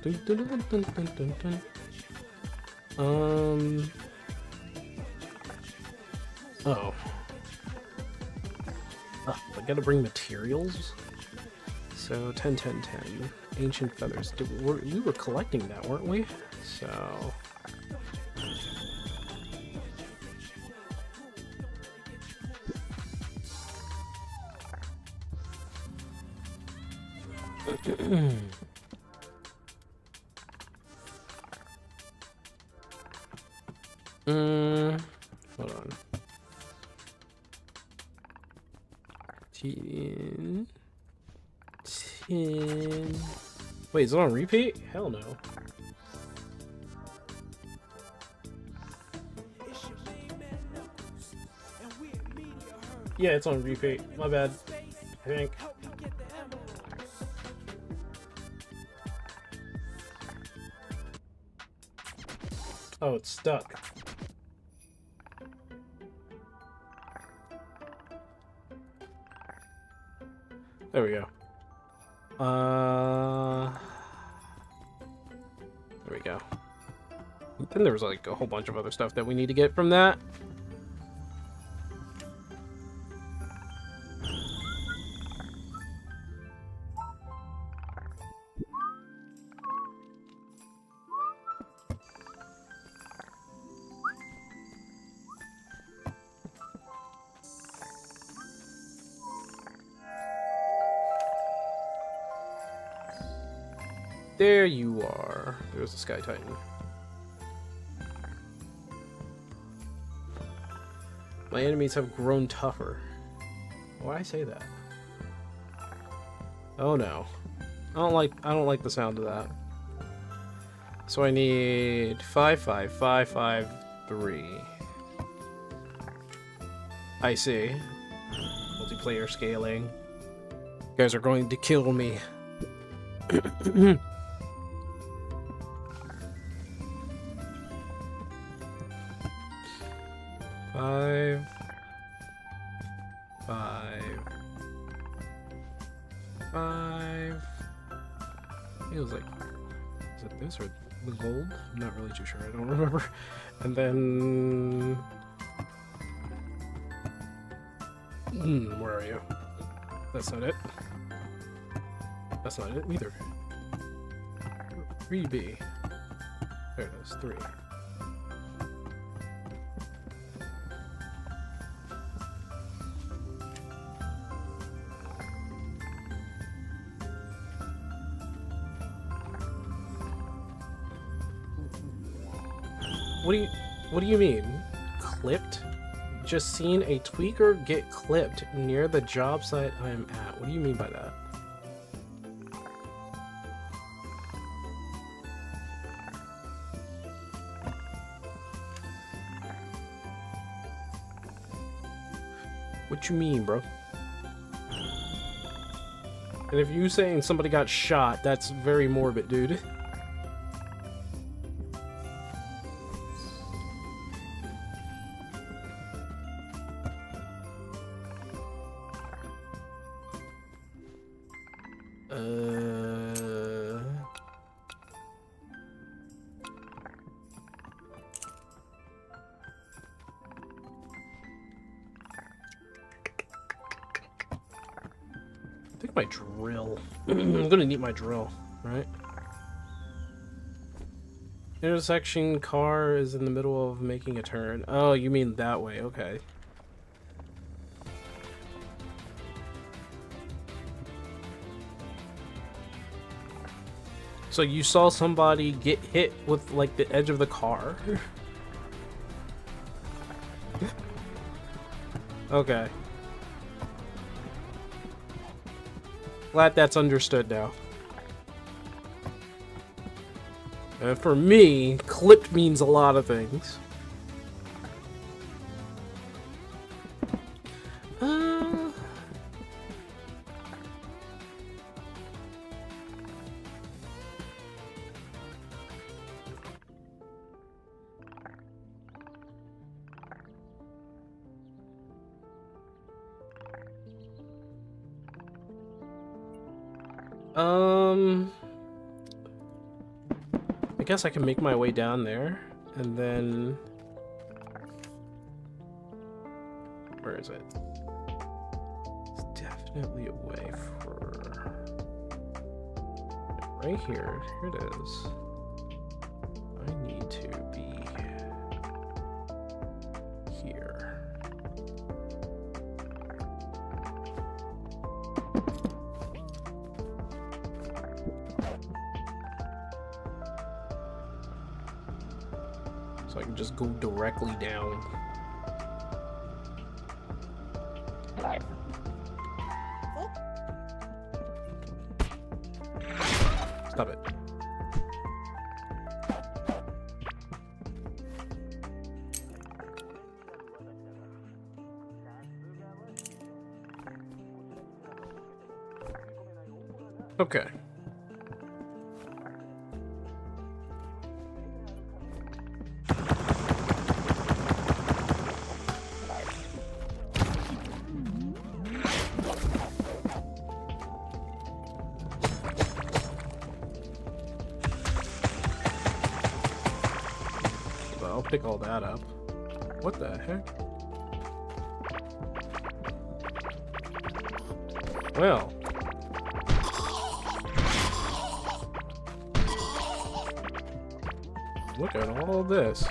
Dun, dun, dun, dun, dun, dun, dun. Oh. Oh, I gotta bring materials? So, 10, 10, 10. Ancient feathers. We were collecting that, weren't we? So... hold on. 10. Wait, is it on repeat? Hell no. Yeah, it's on repeat. My bad. I think. Oh, it's stuck. There we go. There we go. Then there was like a whole bunch of other stuff that we need to get from that. There you are. There's the Sky Titan. My enemies have grown tougher. Why did I say that? Oh no. I don't like the sound of that. So I need 5, 5, 5, 5, 3. I see. multiplayer scaling. You guys are going to kill me. 5, 5, 5. It was like, is it this or the gold? I'm not really too sure. I don't remember. And then, where are you? That's not it. That's not it either. 3B. There it is. 3. What do you mean? Clipped? Just seen a tweaker get clipped near the job site I am at. What do you mean by that? What you mean, bro? And if you saying somebody got shot, that's very morbid, dude. I think my drill. I'm gonna need my drill, right? Intersection, car is in the middle of making a turn. Oh, you mean that way, okay. So you saw somebody get hit with like the edge of the car? Okay. Glad that's understood now. And for me, clipped means a lot of things. I guess I can make my way down there, and then... Where is it? It's definitely away for... Right here. Here it is. I need to be... here. So I can just go directly down. Stop it. Okay. I'll pick all that up. What the heck? Well. Look at all this.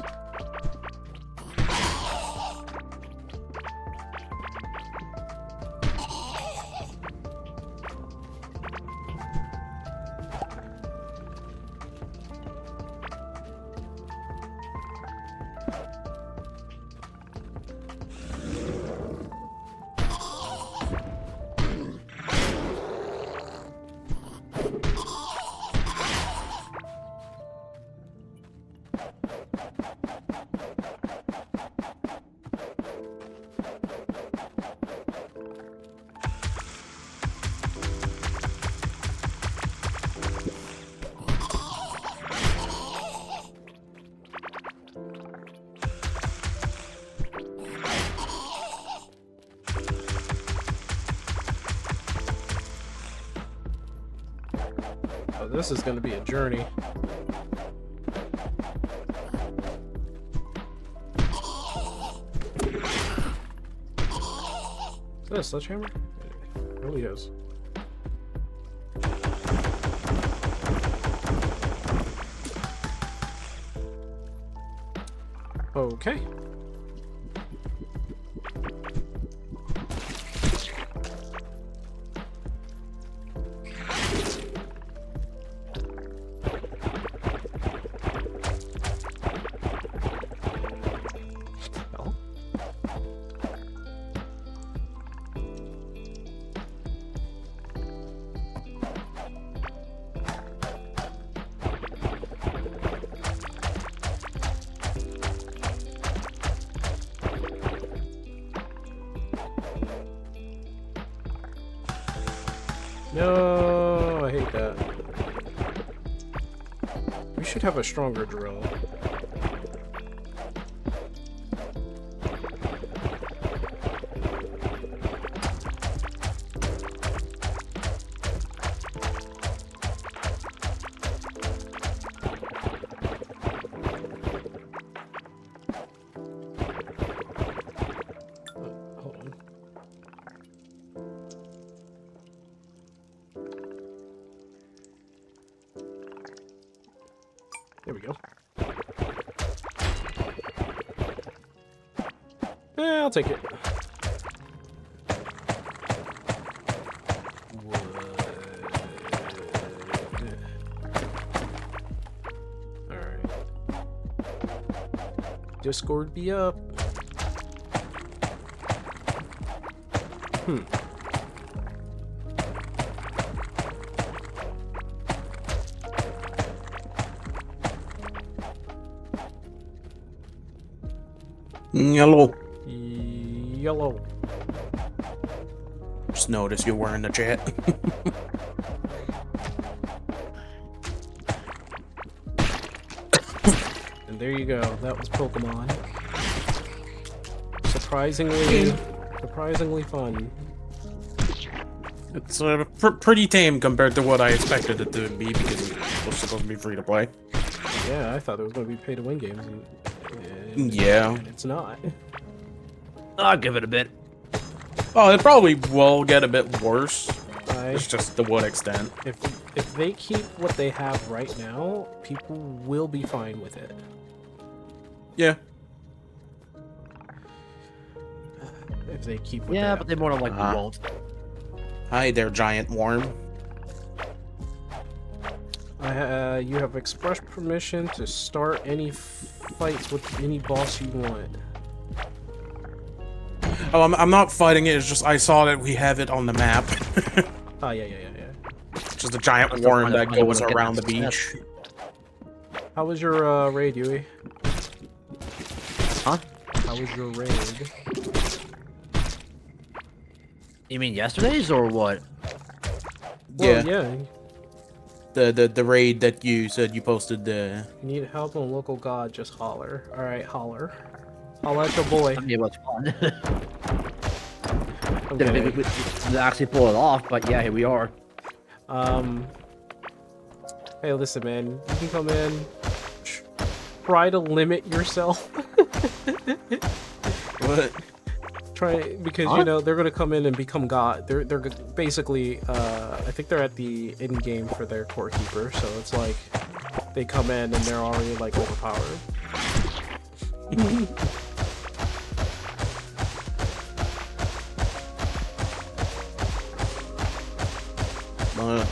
Oh, this is gonna be a journey. Is that a sledgehammer? It really is. Okay. No, I hate that. We should have a stronger drill. Hold on. There we go. Yeah, I'll take it. Alright. Discord be up. Yellow. Yellow. Just noticed you're wearing the chat. And there you go. That was Pokemon. Surprisingly fun. It's pretty tame compared to what I expected it to be because it was supposed to be free to play. Yeah, I thought it was going to be pay-to-win games. Yeah. It's not. I'll give it a bit. Oh, it probably will get a bit worse. It's just to what extent. If they keep what they have right now, people will be fine with it. Yeah. If they keep what Yeah, they but they more than likely won't. Hi there, giant worm. You have express permission to start any fights with any boss you want. Oh, I'm not fighting it. It's just I saw that we have it on the map. Oh, yeah. Just a giant worm that goes around the beach. How was your raid, Yui? Huh? How was your raid? You mean yesterday's or what? Yeah. Well, yeah. The raid that you said you posted the. Need help on local god, just holler. Alright, holler. Holler at your boy. I mean, it was fun. Okay. we actually pull it off, but yeah, here we are. Hey, listen, man. You can come in. Try to limit yourself. What? Because you know they're gonna come in and become god. They're basically I think they're at the end game for their core keeper, so it's like they come in and they're already like overpowered.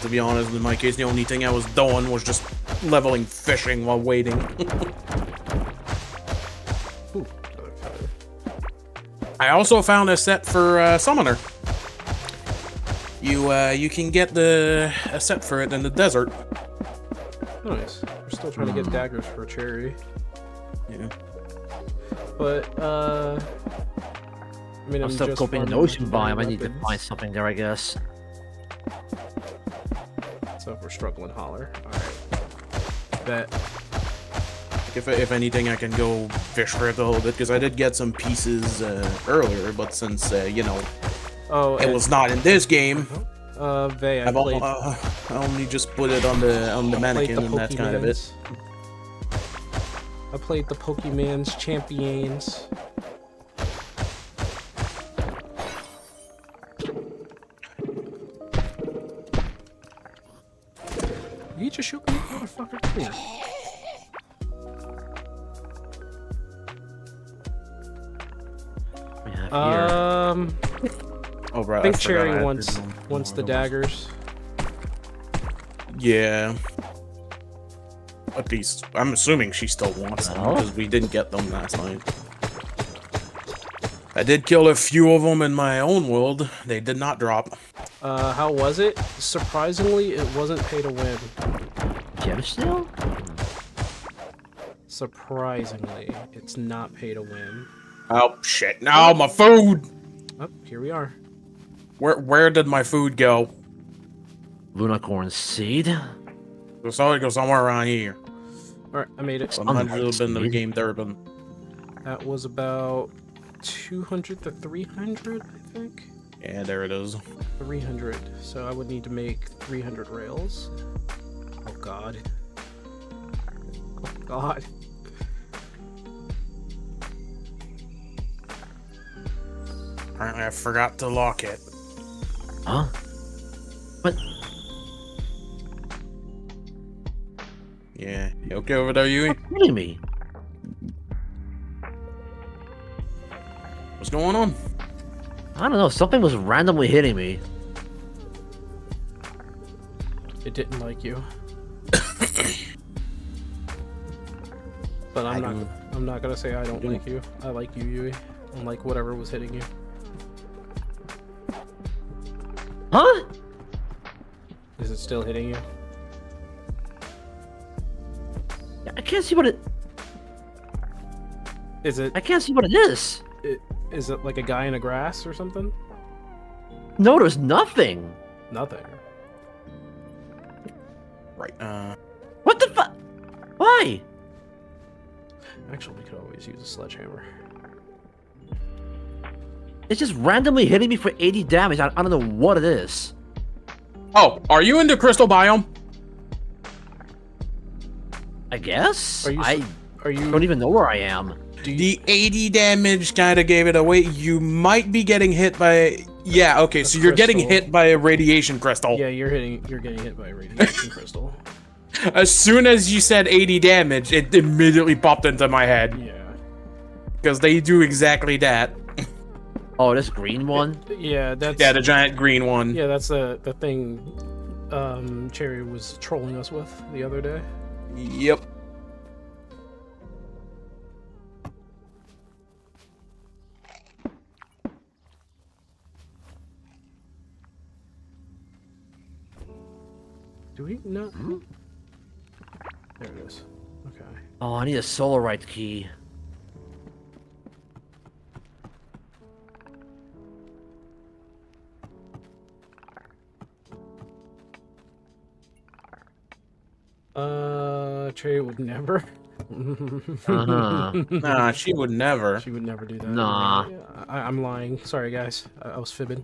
To be honest, in my case, the only thing I was doing was just leveling fishing while waiting. Ooh, I also found a set for Summoner. You can get a set for it in the desert. nice. We're still trying to get daggers for Cherry, Yeah. but I mean, I'm still just coping an farming ocean biome. I need to weapons. find something there, I guess. So if we're struggling, holler. All right. Bet. If anything, I can go fish for it a little bit because I did get some pieces earlier, but since you know Oh, it was not in this game. Vey, I played. I only just put it on the mannequin, and that's kind of it. I played the Pokémon's Champions. You just shoot me, motherfucker. Come here. We have here. Oh, right. I think forgot I Cherry had wants to- the daggers. Yeah. At least, I'm assuming she still wants them, Oh. because we didn't get them last night. I did kill a few of them in my own world. They did not drop. How was it? Surprisingly, it wasn't pay to win. Do you have it still? Surprisingly, it's not pay to win. Oh, shit. No, my food! Oh, here we are. Where did my food go? Lunacorn seed? It saw it go somewhere around here. Alright, I made it. Sometimes it'll have been the Seed? game Durban. That was about 200 to 300, I think. Yeah, there it is. 300. So I would need to make 300 rails. Oh god. Oh god. Apparently I forgot to lock it. Huh? What? Yeah. You okay over there, Yui? You're kidding me. What's going on? I don't know. Something was randomly hitting me. It didn't like you. But I'm not gonna say I don't like you. I like you, Yui. Unlike whatever was hitting you. Huh? Is it still hitting you? I can't see what it. Is it I can't see what it is. is it like a guy in a grass or something? No, there's nothing. Nothing. Right. What the fuck? Why? Actually, we could always use a sledgehammer. It's just randomly hitting me for 80 damage. I don't know what it is. Oh, are you in the crystal biome? I guess. Are you? I Are you? don't even know where I am. The 80 damage kind of gave it away. You might be getting hit by... Yeah, okay, A so you're getting crystal. hit by a radiation crystal. Yeah, you're getting hit by a radiation crystal. As soon as you said 80 damage, it immediately popped into my head. Yeah. Because they do exactly that. Oh, this green one? Yeah, that's. Yeah, the giant green one. Yeah, that's the thing. Cherry was trolling us with the other day. Yep. Do we not? There it is. Okay. Oh, I need a Solarite key. Cherry would never. Uh-huh. Nah, she would never. She would never do that. Nah. I'm lying. Sorry, guys. I was fibbing.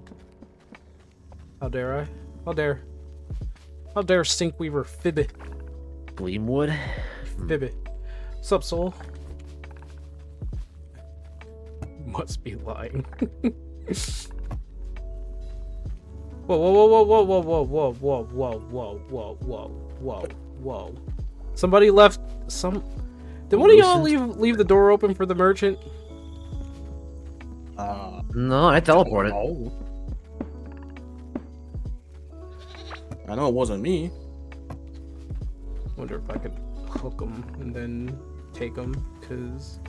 How dare I? How dare? How dare Stinkweaver fib it? Gleamwood? Fib it. Sup, soul? Must be lying. Whoa, whoa, whoa, whoa, whoa, whoa, whoa, whoa, whoa, whoa, whoa, whoa, whoa, whoa. Somebody left some... Did one of y'all leave the door open for the merchant? No, I teleported. Oh. I know it wasn't me. Wonder if I could hook them and then take them, because